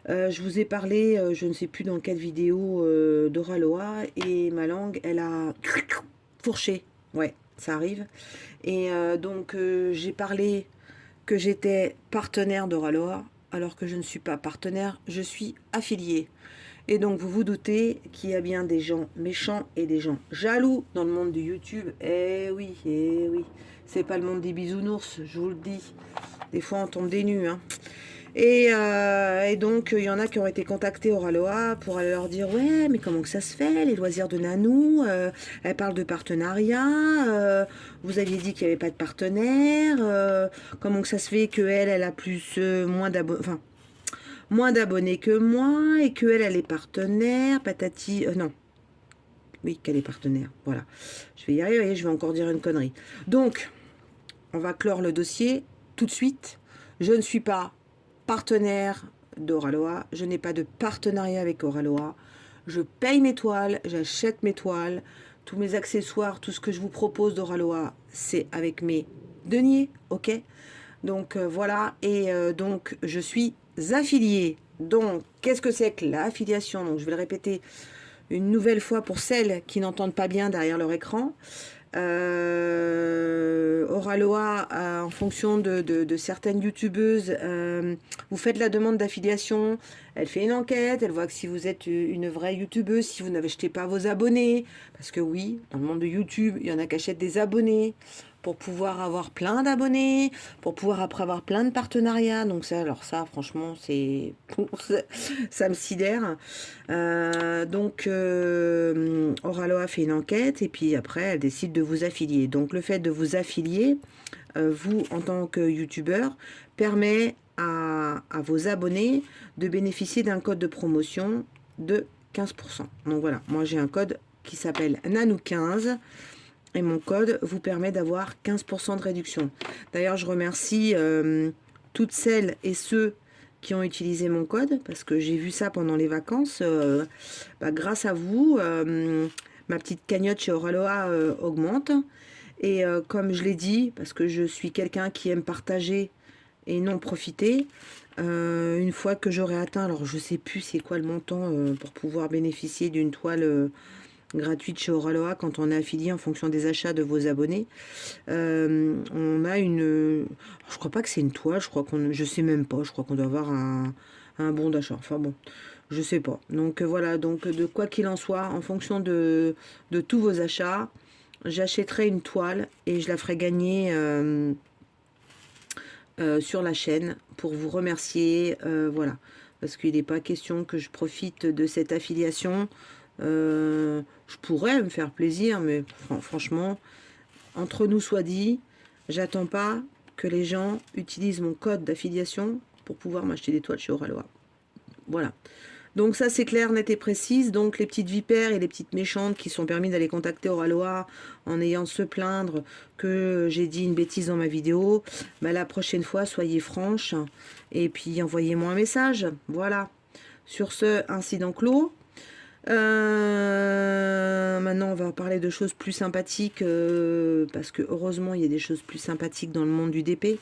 Je vous ai parlé, je ne sais plus dans quelle vidéo, d'Oraloa. Et ma langue, elle a fourché. Ouais, ça arrive. Et donc, j'ai parlé que j'étais partenaire d'Oraloa. Alors que je ne suis pas partenaire, je suis affiliée. Et donc, vous vous doutez qu'il y a bien des gens méchants et des gens jaloux dans le monde du YouTube. Eh oui, eh oui. C'est pas le monde des bisounours, je vous le dis. Des fois, on tombe des nues. Hein. Et donc, il y en a qui ont été contactés au Raloa pour aller leur dire « Ouais, mais comment que ça se fait, les loisirs de Nanou elle parle de partenariat. Vous aviez dit qu'il n'y avait pas de partenaire. Comment que ça se fait qu'elle, elle a plus, moins d'abonnés... Enfin, moins d'abonnés que moi et qu'elle, elle est partenaire, patati... non. Oui, qu'elle est partenaire, voilà. Je vais y arriver, je vais encore dire une connerie. Donc, on va clore le dossier tout de suite. Je ne suis pas partenaire d'Oraloa. Je n'ai pas de partenariat avec Oraloa. Je paye mes toiles, j'achète mes toiles. Tous mes accessoires, tout ce que je vous propose d'Oraloa, c'est avec mes deniers, ok? Donc, voilà. Et donc, je suis affiliée. Donc, qu'est-ce que c'est que l'affiliation? Donc, je vais le répéter une nouvelle fois pour celles qui n'entendent pas bien derrière leur écran. Oraloa, en fonction de certaines youtubeuses, vous faites la demande d'affiliation, elle fait une enquête, elle voit que si vous êtes une vraie youtubeuse, si vous n'achetez pas vos abonnés, parce que oui, dans le monde de YouTube, il y en a qui achètent des abonnés pour pouvoir avoir plein d'abonnés, pour pouvoir après avoir plein de partenariats. Donc ça, alors ça, franchement, c'est ça me sidère. Donc, Oraloa fait une enquête et puis après, elle décide de vous affilier. Donc, le fait de vous affilier, vous, en tant que youtubeur, permet à vos abonnés de bénéficier d'un code de promotion de 15%. Donc, voilà, moi, j'ai un code qui s'appelle Nanou15. Et mon code vous permet d'avoir 15% de réduction. D'ailleurs, je remercie toutes celles et ceux qui ont utilisé mon code, parce que j'ai vu ça pendant les vacances. Grâce à vous, ma petite cagnotte chez Oraloa augmente. Et comme je l'ai dit, parce que je suis quelqu'un qui aime partager et non profiter, une fois que j'aurai atteint, alors je sais plus c'est quoi le montant pour pouvoir bénéficier d'une toile gratuite chez Oraloa quand on est affilié en fonction des achats de vos abonnés. On a une... Je crois pas que c'est une toile, je sais même pas, je crois qu'on doit avoir un bon d'achat. Enfin bon, je sais pas. Donc voilà, donc de quoi qu'il en soit, en fonction de tous vos achats, j'achèterai une toile et je la ferai gagner sur la chaîne pour vous remercier. Voilà, parce qu'il n'est pas question que je profite de cette affiliation. Je pourrais me faire plaisir, mais franchement, entre nous soit dit, j'attends pas que les gens utilisent mon code d'affiliation pour pouvoir m'acheter des toiles chez Oraloa. Voilà. Donc ça c'est clair, net et précise. Donc les petites vipères et les petites méchantes qui sont permis d'aller contacter Oraloa en ayant se plaindre que j'ai dit une bêtise dans ma vidéo, la prochaine fois soyez franches et puis envoyez-moi un message. Voilà. Sur ce, incident clos. Maintenant on va parler de choses plus sympathiques parce que heureusement il y a des choses plus sympathiques dans le monde du DP.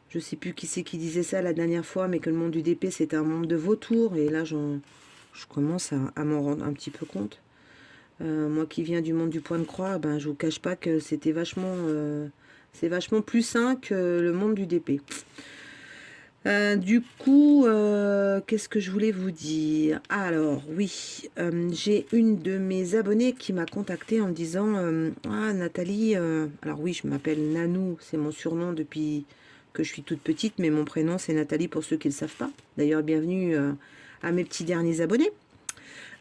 Je sais plus qui c'est qui disait ça la dernière fois, mais que le monde du DP c'était un monde de vautours, et là je commence à m'en rendre un petit peu compte. Moi qui viens du monde du point de croix, ben je vous cache pas que c'était vachement c'est vachement plus sain que le monde du DP. Du coup, qu'est-ce que je voulais vous dire? Alors, oui, j'ai une de mes abonnées qui m'a contacté en me disant ah, Nathalie, alors oui, je m'appelle Nanou, c'est mon surnom depuis que je suis toute petite, mais mon prénom c'est Nathalie pour ceux qui ne le savent pas. D'ailleurs, bienvenue à mes petits derniers abonnés.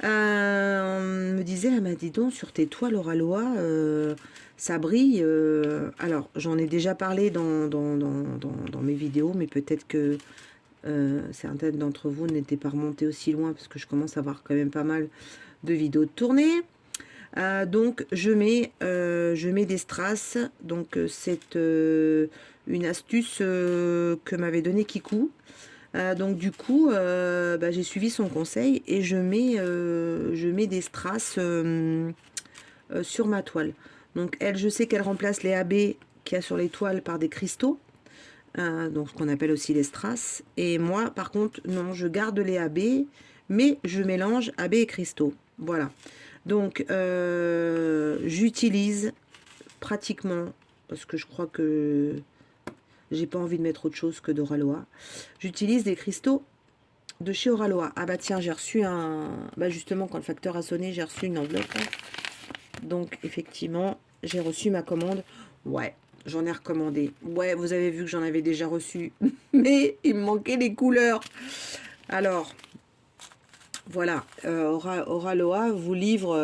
On me disait, elle m'a dit donc, sur tes toiles Oraloa, ça brille. Alors, j'en ai déjà parlé dans mes vidéos, mais peut-être que certaines d'entre vous n'étaient pas remontés aussi loin, parce que je commence à avoir quand même pas mal de vidéos de tournée. Donc, je mets des strass. Donc, c'est une astuce que m'avait donné Kikou. Donc du coup, j'ai suivi son conseil et je mets des strass sur ma toile. Donc elle, je sais qu'elle remplace les AB qu'il y a sur les toiles par des cristaux, donc ce qu'on appelle aussi les strass. Et moi, par contre, non, je garde les AB, mais je mélange AB et cristaux. Voilà. Donc j'utilise pratiquement, parce que je crois que j'ai pas envie de mettre autre chose que d'Oraloa. J'utilise des cristaux de chez Oraloa. Ah bah tiens, j'ai reçu justement, quand le facteur a sonné, j'ai reçu une enveloppe. Donc, effectivement, j'ai reçu ma commande. Ouais, j'en ai recommandé. Ouais, vous avez vu que j'en avais déjà reçu. Mais il me manquait les couleurs. Alors, voilà. Oraloa vous livre,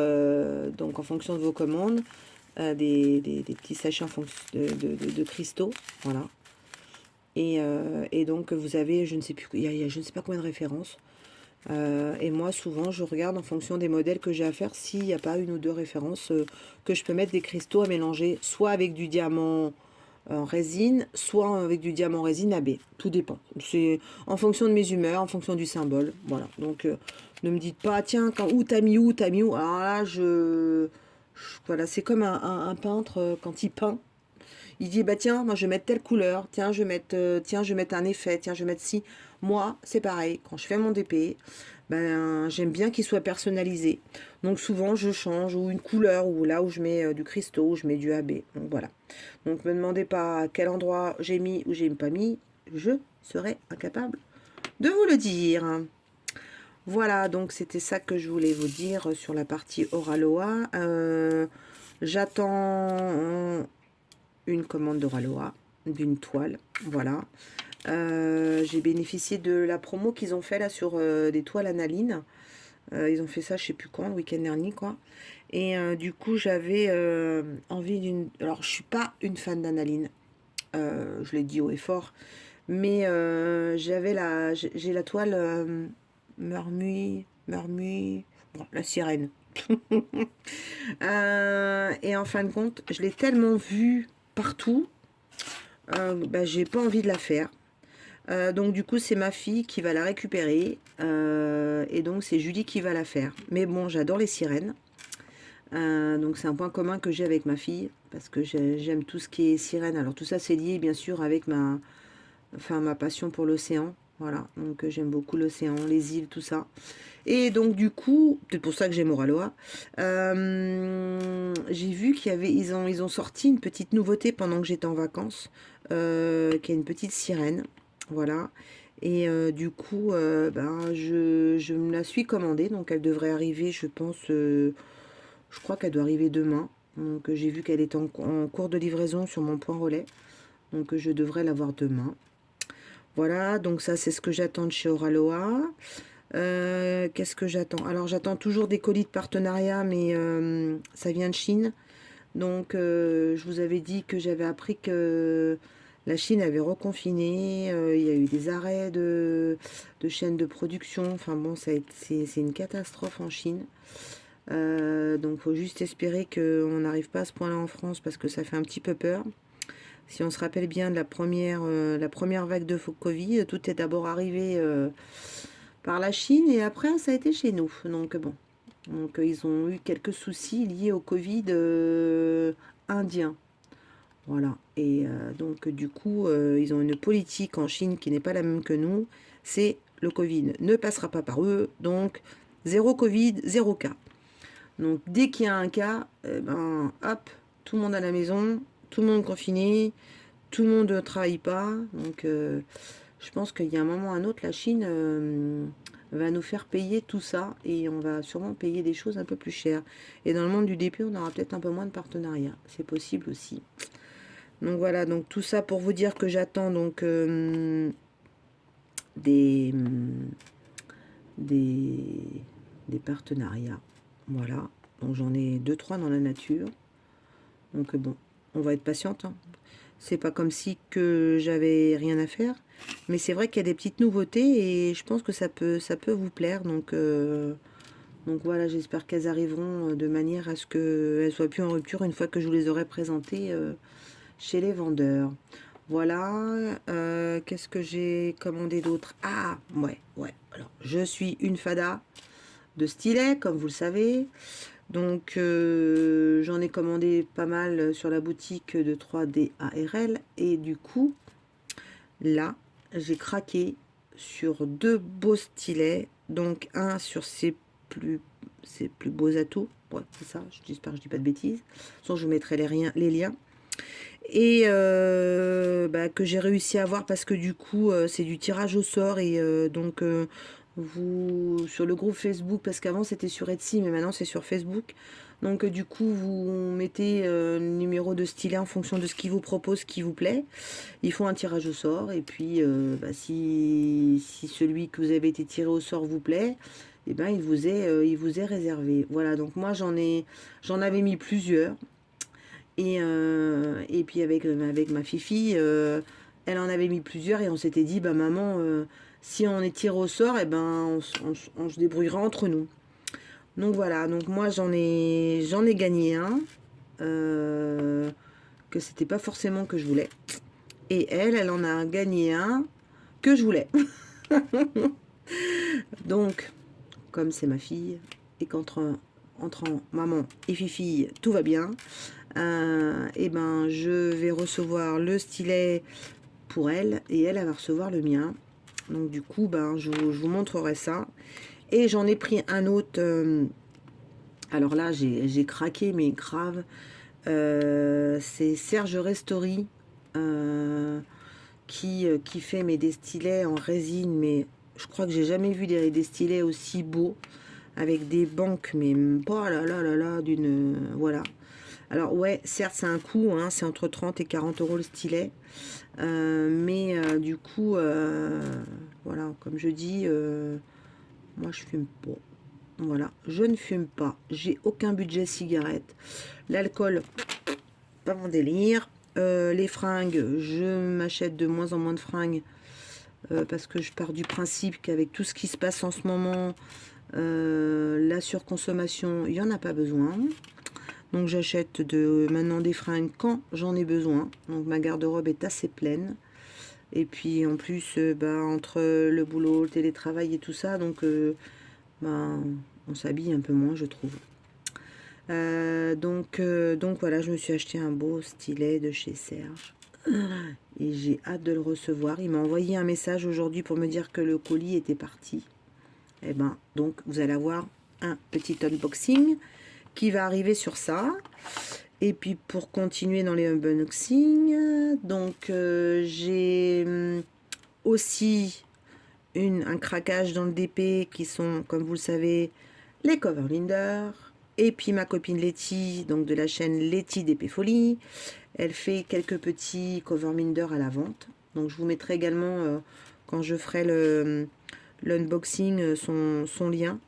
donc en fonction de vos commandes, des petits sachets en fonction de cristaux. Voilà. Et donc vous avez, je ne sais plus, il y a je ne sais pas combien de références. Et moi souvent je regarde en fonction des modèles que j'ai à faire s'il n'y a pas une ou deux références que je peux mettre des cristaux à mélanger, soit avec du diamant en résine, soit avec du diamant résine AB. Tout dépend. C'est en fonction de mes humeurs, en fonction du symbole. Voilà. Donc ne me dites pas tiens où t'as mis où. Alors là voilà, c'est comme un peintre quand il peint. Il dit, bah tiens, moi je vais mettre telle couleur, tiens, je vais mettre un effet, tiens, je vais mettre ci. Moi, c'est pareil, quand je fais mon DP, ben, j'aime bien qu'il soit personnalisé. Donc souvent, je change, ou une couleur, ou là où je mets du cristaux, où je mets du AB. Donc voilà. Donc ne me demandez pas à quel endroit j'ai mis ou j'ai pas mis, je serai incapable de vous le dire. Voilà, donc c'était ça que je voulais vous dire sur la partie Oraloa. J'attends une commande d'Oraloa, d'une toile, voilà. J'ai bénéficié de la promo qu'ils ont fait là sur des toiles Analine. Ils ont fait ça, je sais plus quand, le week-end dernier, quoi. Et du coup, j'avais envie d'une... Alors, je suis pas une fan d'Analine, je l'ai dit haut et fort, mais j'ai la toile Mermuy, bon, la sirène. Et en fin de compte, je l'ai tellement vue partout, bah, j'ai pas envie de la faire. Donc du coup, c'est ma fille qui va la récupérer. Et donc, c'est Julie qui va la faire. Mais bon, j'adore les sirènes. Donc c'est un point commun que j'ai avec ma fille. Parce que j'aime tout ce qui est sirène. Alors tout ça, c'est lié bien sûr avec ma passion pour l'océan. Voilà, donc j'aime beaucoup l'océan, les îles, tout ça. Et donc du coup, c'est pour ça que j'aime Oraloa. J'ai vu ils ont sorti une petite nouveauté pendant que j'étais en vacances, qui est une petite sirène, voilà. Et du coup, ben, je me la suis commandée, donc elle devrait arriver, je pense, je crois qu'elle doit arriver demain. Donc j'ai vu qu'elle est en cours de livraison sur mon point relais, donc je devrais l'avoir demain. Voilà, donc ça c'est ce que j'attends de chez Oraloa. Qu'est-ce que j'attends? Alors j'attends toujours des colis de partenariat, mais ça vient de Chine. Donc je vous avais dit que j'avais appris que la Chine avait reconfiné. Il y a eu des arrêts de chaînes de production. Enfin bon, c'est une catastrophe en Chine. Donc faut juste espérer qu'on n'arrive pas à ce point-là en France parce que ça fait un petit peu peur. Si on se rappelle bien de la première vague de Covid, tout est d'abord arrivé par la Chine et après ça a été chez nous. Donc bon, donc ils ont eu quelques soucis liés au Covid indien. Voilà. Et donc du coup, ils ont une politique en Chine qui n'est pas la même que nous. C'est le Covid ne passera pas par eux. Donc zéro Covid, zéro cas. Donc dès qu'il y a un cas, ben hop, tout le monde à la maison, tout le monde confiné, tout le monde ne travaille pas. Donc je pense qu'il y a un moment ou un autre, la Chine va nous faire payer tout ça et on va sûrement payer des choses un peu plus chères. Et dans le monde du DP, on aura peut-être un peu moins de partenariats. C'est possible aussi. Donc voilà, donc tout ça pour vous dire que j'attends donc des, des partenariats. Voilà, donc j'en ai 2-3 dans la nature. Donc bon, on va être patiente. Hein. C'est pas comme si que j'avais rien à faire. Mais c'est vrai qu'il y a des petites nouveautés et je pense que ça peut vous plaire. Donc voilà, j'espère qu'elles arriveront de manière à ce qu'elles soient plus en rupture une fois que je vous les aurai présentées chez les vendeurs. Voilà, qu'est-ce que j'ai commandé d'autre? Ah, ouais. Alors, je suis une fada de stylet, comme vous le savez. Donc, j'en ai commandé pas mal sur la boutique de 3D ARL. Et du coup, là, j'ai craqué sur 2 beaux stylets. Donc, un sur ses plus beaux atouts. Ouais, c'est ça, j'espère que je dis pas de bêtises. Sinon, je vous mettrai les liens. Et bah, que j'ai réussi à avoir parce que du coup, c'est du tirage au sort. Et donc, vous sur le groupe Facebook, parce qu'avant c'était sur Etsy, mais maintenant c'est sur Facebook. Donc du coup, vous mettez le numéro de stylet en fonction de ce qu'ils vous proposent, ce qui vous plaît. Ils font un tirage au sort et puis bah, si celui que vous avez été tiré au sort vous plaît, et ben il vous est réservé. Voilà, donc moi j'en avais mis plusieurs et puis avec ma fifi, elle en avait mis plusieurs et on s'était dit bah maman, si on est tiré au sort, et ben on se débrouillera entre nous. Donc voilà, donc moi j'en ai gagné un que c'était pas forcément que je voulais. Et elle en a gagné un que je voulais. Donc, comme c'est ma fille, et qu'entre maman et fifi, tout va bien, et ben je vais recevoir le stylet pour elle, et elle va recevoir le mien. Donc du coup, ben, je vous montrerai ça. Et j'en ai pris un autre. Alors là, j'ai craqué, mais grave. C'est Serge Restori qui fait des stylets en résine. Mais je crois que j'ai jamais vu des stylets aussi beaux. Avec des banques, mais oh là là là là, d'une... voilà. Alors ouais, certes, c'est un coût. Hein, c'est entre 30 et 40 euros le stylet. Mais du coup, voilà, comme je dis, moi je fume pas. Voilà, je ne fume pas. J'ai aucun budget cigarette. L'alcool, pas mon délire. Les fringues, je m'achète de moins en moins de fringues parce que je pars du principe qu'avec tout ce qui se passe en ce moment, La surconsommation, il n'y en a pas besoin. Donc j'achète maintenant des fringues quand j'en ai besoin. Donc ma garde-robe est assez pleine. Et puis en plus, entre le boulot, le télétravail et tout ça, donc on s'habille un peu moins, je trouve. Donc voilà, je me suis acheté un beau stylet de chez Serge. Et j'ai hâte de le recevoir. Il m'a envoyé un message aujourd'hui pour me dire que le colis était parti. Et donc vous allez avoir un petit unboxing qui va arriver sur ça. Et puis pour continuer dans les unboxings, donc j'ai aussi un craquage dans le DP qui sont, comme vous le savez, les cover linders. Et puis ma copine Letty, donc de la chaîne Letty DP Folie, elle fait quelques petits cover linders à la vente. Donc je vous mettrai également, quand je ferai l'unboxing, son lien.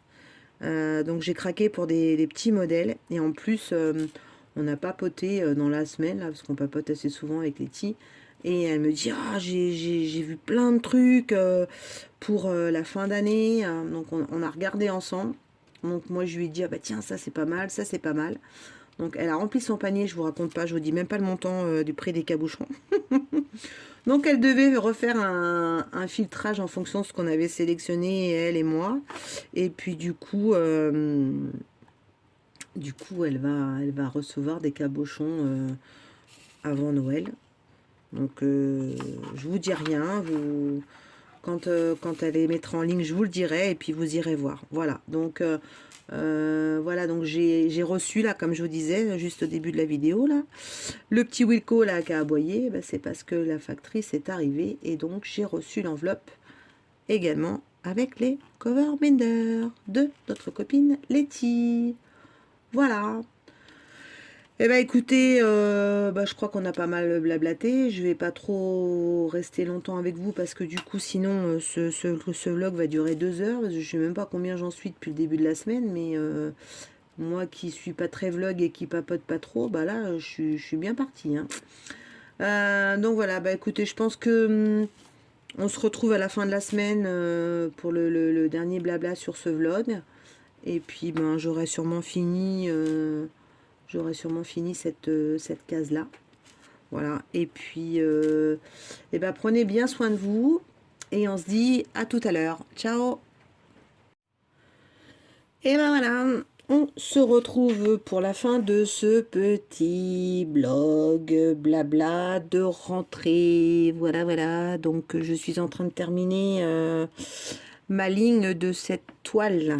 Donc j'ai craqué pour des petits modèles. Et en plus, on a papoté dans la semaine, là, parce qu'on papote assez souvent avec Letty. Et elle me dit, ah, j'ai vu plein de trucs pour la fin d'année. Donc on a regardé ensemble. Donc moi je lui ai dit, ah bah tiens, ça c'est pas mal, ça c'est pas mal. Donc elle a rempli son panier, je vous raconte pas, je vous dis même pas le montant du prix des cabochons. Donc elle devait refaire un filtrage en fonction de ce qu'on avait sélectionné, elle et moi. Et puis du coup elle va recevoir des cabochons avant Noël. Donc je vous dis rien, quand elle les mettra en ligne, je vous le dirai et puis vous irez voir. Voilà, donc voilà, donc j'ai reçu là, comme je vous disais, juste au début de la vidéo là, le petit Wilco là qui a aboyé, c'est parce que la factrice est arrivée et donc j'ai reçu l'enveloppe également avec les cover binders de notre copine Letty. Voilà. Eh ben écoutez, je crois qu'on a pas mal blablaté. Je vais pas trop rester longtemps avec vous parce que du coup sinon ce vlog va durer 2 heures. Parce que je sais même pas combien j'en suis depuis le début de la semaine, mais moi qui suis pas très vlog et qui papote pas trop, là je suis bien partie. Hein. Donc voilà, écoutez, je pense que on se retrouve à la fin de la semaine pour le dernier blabla sur ce vlog. Et puis j'aurai sûrement fini. Cette case-là. Voilà. Et puis, prenez bien soin de vous. Et on se dit à tout à l'heure. Ciao. Et voilà. On se retrouve pour la fin de ce petit blog blabla de rentrée. Voilà, voilà. Donc, je suis en train de terminer ma ligne de cette toile.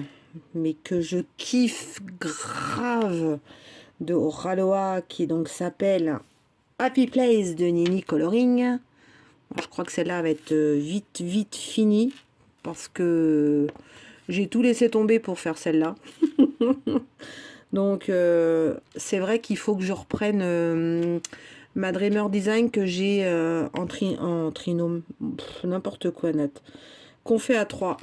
Mais que je kiffe grave. De Raloa qui donc s'appelle Happy Place de Nini Coloring. Je crois que celle-là va être vite finie parce que j'ai tout laissé tomber pour faire celle-là. Donc c'est vrai qu'il faut que je reprenne ma Dreamer Design que j'ai en trinôme, n'importe quoi Nat, qu'on fait à 3.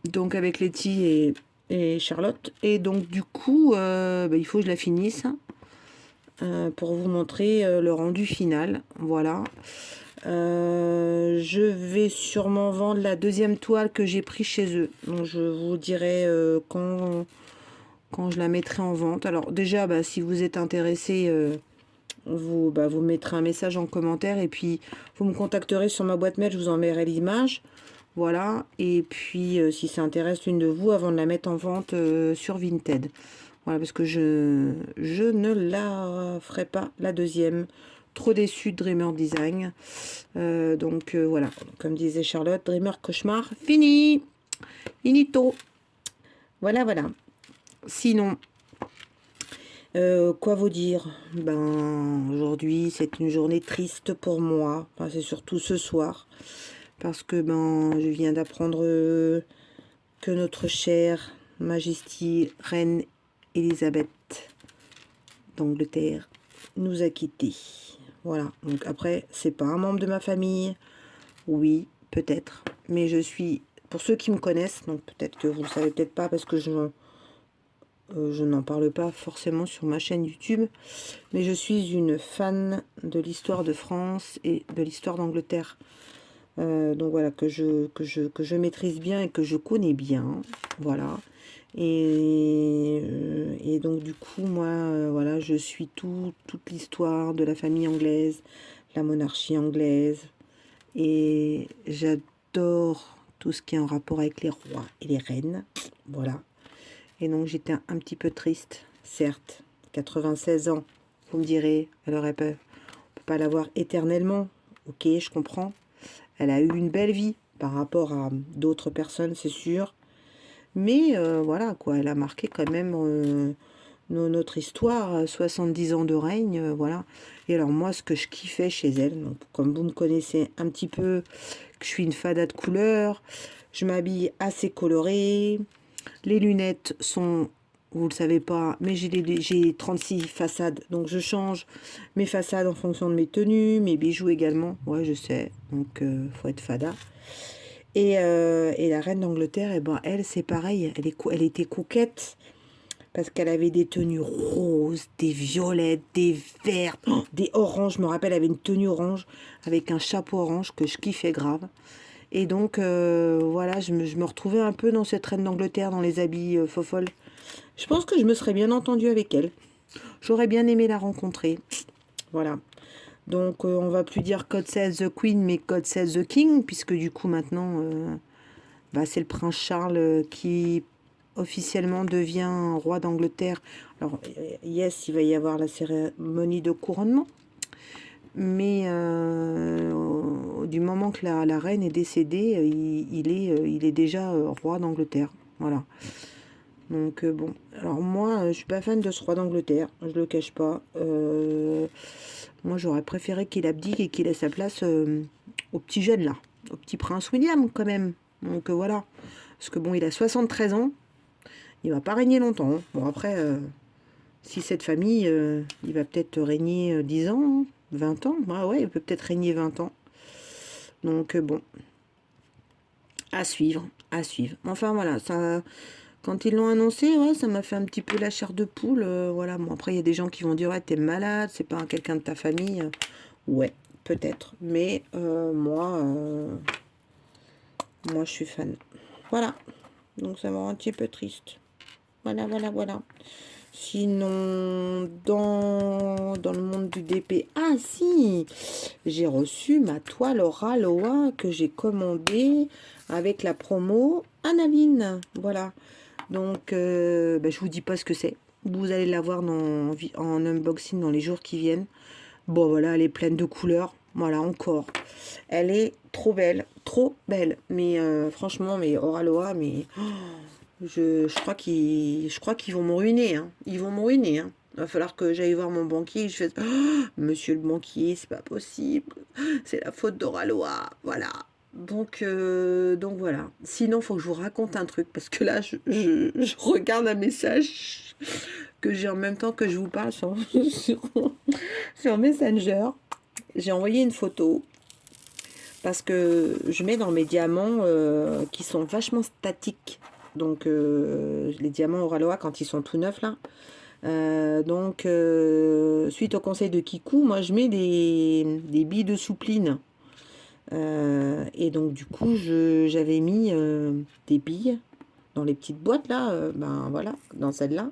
Donc avec Letty et Charlotte. Et donc du coup, il faut que je la finisse pour vous montrer le rendu final. Voilà. Je vais sûrement vendre la deuxième toile que j'ai pris chez eux. Donc je vous dirai quand je la mettrai en vente. Alors déjà, si vous êtes intéressé, vous mettrez un message en commentaire et puis vous me contacterez sur ma boîte mail, je vous enverrai l'image. Voilà, et puis si ça intéresse l'une de vous, avant de la mettre en vente sur Vinted. Voilà, parce que je ne la ferai pas, la deuxième. Trop déçue de Dreamer Design. Voilà, comme disait Charlotte, Dreamer cauchemar, fini. Finito. Voilà, voilà. Sinon, quoi vous dire? Aujourd'hui, c'est une journée triste pour moi. Enfin, c'est surtout ce soir. Parce que je viens d'apprendre que notre chère Majesté Reine Elisabeth d'Angleterre nous a quittés. Voilà, donc après, c'est pas un membre de ma famille. Oui, peut-être. Mais je suis, pour ceux qui me connaissent, donc peut-être que vous ne le savez peut-être pas parce que je n'en parle pas forcément sur ma chaîne YouTube. Mais je suis une fan de l'histoire de France et de l'histoire d'Angleterre. Donc voilà, que je maîtrise bien et que je connais bien. Voilà. Et donc du coup, moi, voilà, je suis toute l'histoire de la famille anglaise, la monarchie anglaise. Et j'adore tout ce qui est en rapport avec les rois et les reines. Voilà. Et donc j'étais un petit peu triste, certes. 96 ans, vous me direz, elle aurait pas, on peut pas l'avoir éternellement. Ok, je comprends. Elle a eu une belle vie par rapport à d'autres personnes, c'est sûr. Mais voilà, quoi, elle a marqué quand même notre histoire, 70 ans de règne, voilà. Et alors moi, ce que je kiffais chez elle, donc, comme vous me connaissez un petit peu, que je suis une fada de couleurs, je m'habille assez colorée, les lunettes sont, vous le savez pas, mais j'ai 36 façades, donc je change mes façades en fonction de mes tenues, mes bijoux également, ouais je sais, donc faut être fada. Et la reine d'Angleterre, eh ben, elle, c'est pareil, elle était coquette, parce qu'elle avait des tenues roses, des violettes, des vertes, oh, des oranges. Je me rappelle, elle avait une tenue orange avec un chapeau orange que je kiffais grave. Et donc, voilà, je me retrouvais un peu dans cette reine d'Angleterre, dans les habits fofolles. Je pense que je me serais bien entendue avec elle. J'aurais bien aimé la rencontrer. Voilà. Donc, on va plus dire God Save the Queen, mais God Save the King, puisque du coup, maintenant, bah, c'est le prince Charles qui officiellement devient roi d'Angleterre. Alors, yes, il va y avoir la cérémonie de couronnement, mais du moment que la reine est décédée, il est déjà roi d'Angleterre. Voilà. Donc, bon. Alors, moi, je suis pas fan de ce roi d'Angleterre, je le cache pas. Moi, j'aurais préféré qu'il abdique et qu'il laisse sa place au petit jeune, là. Au petit prince William, quand même. Donc, voilà. Parce que, bon, il a 73 ans. Il va pas régner longtemps. Hein. Bon, après, si cette famille, il va peut-être régner 10 ans, hein, 20 ans. Ah ouais, il peut peut-être régner 20 ans. Donc, bon, à suivre, à suivre. Enfin, voilà, ça, quand ils l'ont annoncé, ouais, ça m'a fait un petit peu la chair de poule. Voilà, bon, après, il y a des gens qui vont dire, ouais, t'es malade, c'est pas quelqu'un de ta famille. Ouais, peut-être. Mais moi, je suis fan. Voilà. Donc, ça me rend un petit peu triste. Voilà, voilà, voilà. Sinon, dans le monde du DP, ah si, j'ai reçu ma toile Oraloa que j'ai commandée avec la promo Analine. Voilà. Donc, je vous dis pas ce que c'est. Vous allez la voir en unboxing dans les jours qui viennent. Bon, voilà, elle est pleine de couleurs. Voilà, encore. Elle est trop belle, trop belle. Mais franchement, mais Oraloa, mais... Je crois qu'ils vont me ruiner. Hein. Ils vont me ruiner. Hein. Il va falloir que j'aille voir mon banquier et que je fasse oh, monsieur le banquier, c'est pas possible. C'est la faute d'Oraloa. Voilà. Donc voilà. Sinon, il faut que je vous raconte un truc parce que là, je regarde un message que j'ai en même temps que je vous parle sur Messenger. J'ai envoyé une photo parce que je mets dans mes diamants qui sont vachement statiques. Donc, les diamants Oraloa, quand ils sont tout neufs, là. Suite au conseil de Kikou, moi, je mets des billes de soupline. Et donc, du coup, j'avais mis des billes dans les petites boîtes, là. Ben, voilà, dans celle-là.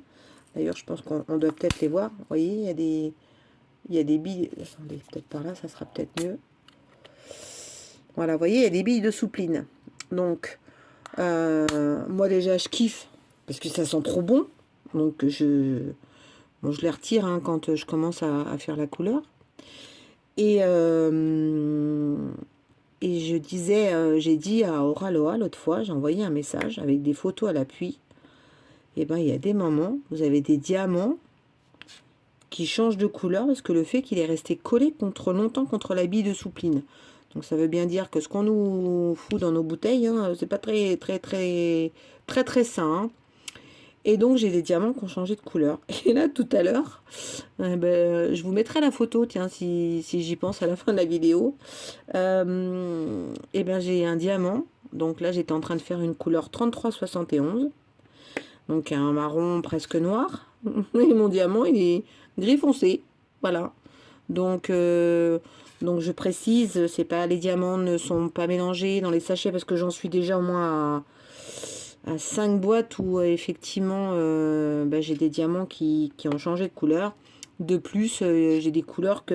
D'ailleurs, je pense qu'on doit peut-être les voir. Vous voyez, il y a des billes. Attendez, peut-être par là, ça sera peut-être mieux. Voilà, vous voyez, il y a des billes de soupline. Donc... moi déjà je kiffe parce que ça sent trop bon, donc je les retire hein, quand je commence à faire la couleur et je disais j'ai dit à Oraloa l'autre fois, j'ai envoyé un message avec des photos à l'appui, et ben il y a des moments vous avez des diamants qui changent de couleur parce que le fait qu'il est resté collé longtemps contre la bille de soupline. Donc ça veut bien dire que ce qu'on nous fout dans nos bouteilles, hein, c'est pas très sain. Hein. Et donc j'ai des diamants qui ont changé de couleur. Et là tout à l'heure, je vous mettrai la photo, tiens, si j'y pense à la fin de la vidéo. J'ai un diamant. Donc là j'étais en train de faire une couleur 3371. Donc un marron presque noir. Et mon diamant il est gris foncé. Voilà. Donc je précise, c'est pas, les diamants ne sont pas mélangés dans les sachets parce que j'en suis déjà au moins à 5 boîtes où effectivement j'ai des diamants qui ont changé de couleur. De plus, j'ai des couleurs qui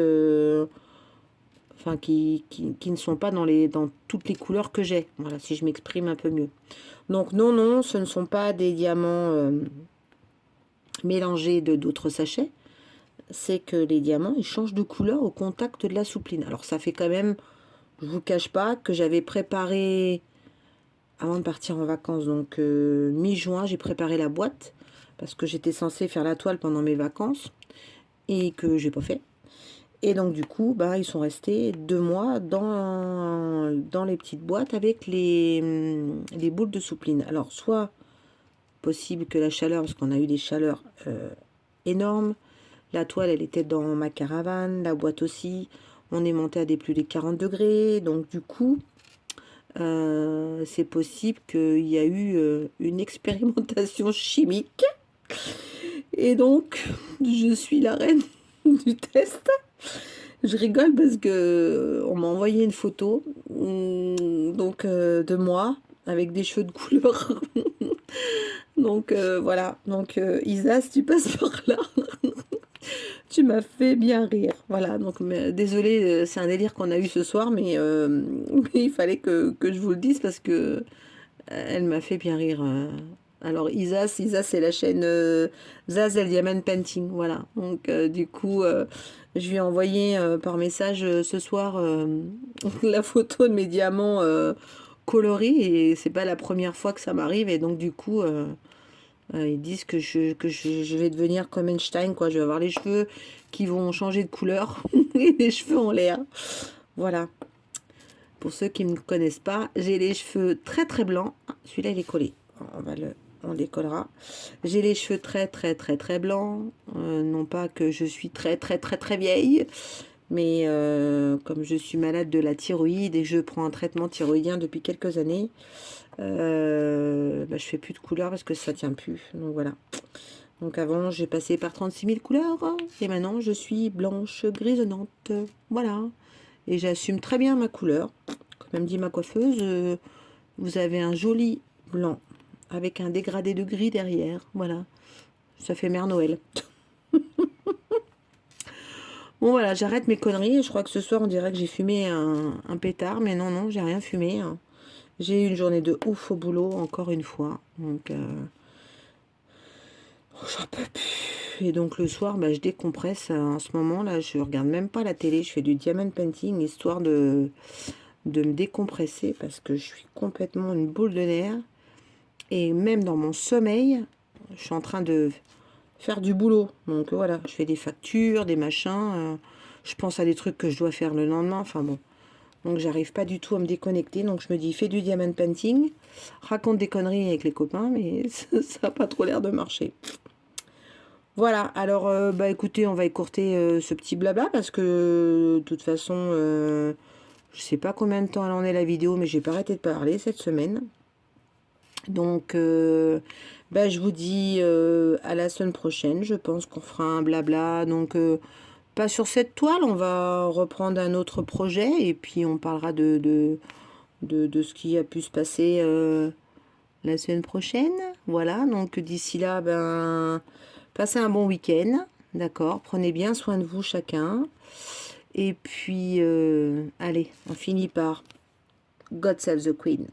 ne sont pas dans toutes les couleurs que j'ai. Voilà, si je m'exprime un peu mieux. Donc non, non, ce ne sont pas des diamants mélangés de d'autres sachets. C'est que les diamants, ils changent de couleur au contact de la soupline. Alors ça fait quand même, je vous cache pas, que j'avais préparé, avant de partir en vacances, donc mi-juin, j'ai préparé la boîte, parce que j'étais censée faire la toile pendant mes vacances, et que j'ai pas fait. Et donc du coup, bah, ils sont restés 2 mois dans les petites boîtes avec les boules de soupline. Alors soit possible que la chaleur, parce qu'on a eu des chaleurs énormes, la toile elle était dans ma caravane, la boîte aussi, on est monté à des plus de 40 degrés, donc du coup c'est possible qu'il y a eu une expérimentation chimique, et donc je suis la reine du test. Je rigole parce que on m'a envoyé une photo donc de moi avec des cheveux de couleur. Donc voilà, donc Isa, si tu passes par là, tu m'as fait bien rire. Voilà, donc désolée, c'est un délire qu'on a eu ce soir, mais il fallait que je vous le dise parce que elle m'a fait bien rire. Alors Isa c'est la chaîne Zaz El Diamond Painting, voilà. Donc du coup, je lui ai envoyé par message ce soir la photo de mes diamants colorés, et c'est pas la première fois que ça m'arrive, et donc du coup ils disent que je vais devenir comme Einstein, quoi. Je vais avoir les cheveux qui vont changer de couleur et les cheveux en l'air. Voilà. Pour ceux qui ne me connaissent pas, j'ai les cheveux très très blancs. Celui-là, il est collé. On décollera. J'ai les cheveux très très très très blancs. Non pas que je suis très très très très vieille, mais comme je suis malade de la thyroïde et que je prends un traitement thyroïdien depuis quelques années, je fais plus de couleurs parce que ça tient plus. Donc voilà. Donc avant, j'ai passé par 36 000 couleurs et maintenant, je suis blanche grisonnante. Voilà. Et j'assume très bien ma couleur. Comme me dit ma coiffeuse, vous avez un joli blanc avec un dégradé de gris derrière. Voilà. Ça fait Mère Noël. Bon voilà, j'arrête mes conneries. Je crois que ce soir, on dirait que j'ai fumé un pétard. Mais non, non, j'ai rien fumé. J'ai eu une journée de ouf au boulot, encore une fois. Donc, j'en peux plus. Et donc le soir, je décompresse. En ce moment, là, je regarde même pas la télé. Je fais du diamond painting, histoire de me décompresser, parce que je suis complètement une boule de nerfs. Et même dans mon sommeil, je suis en train de faire du boulot. Donc voilà, je fais des factures, des machins. Je pense à des trucs que je dois faire le lendemain. Enfin bon. Donc j'arrive pas du tout à me déconnecter. Donc je me dis, fais du diamond painting, raconte des conneries avec les copains, mais ça n'a pas trop l'air de marcher. Voilà, alors écoutez, on va écourter ce petit blabla, parce que de toute façon, je sais pas combien de temps elle en est la vidéo, mais j'ai pas arrêté de parler cette semaine. Donc je vous dis à la semaine prochaine. Je pense qu'on fera un blabla, donc pas sur cette toile, on va reprendre un autre projet, et puis on parlera de ce qui a pu se passer la semaine prochaine. Voilà, donc d'ici là, passez un bon week-end, d'accord? Prenez bien soin de vous chacun. Et puis, allez, on finit par God Save the Queen.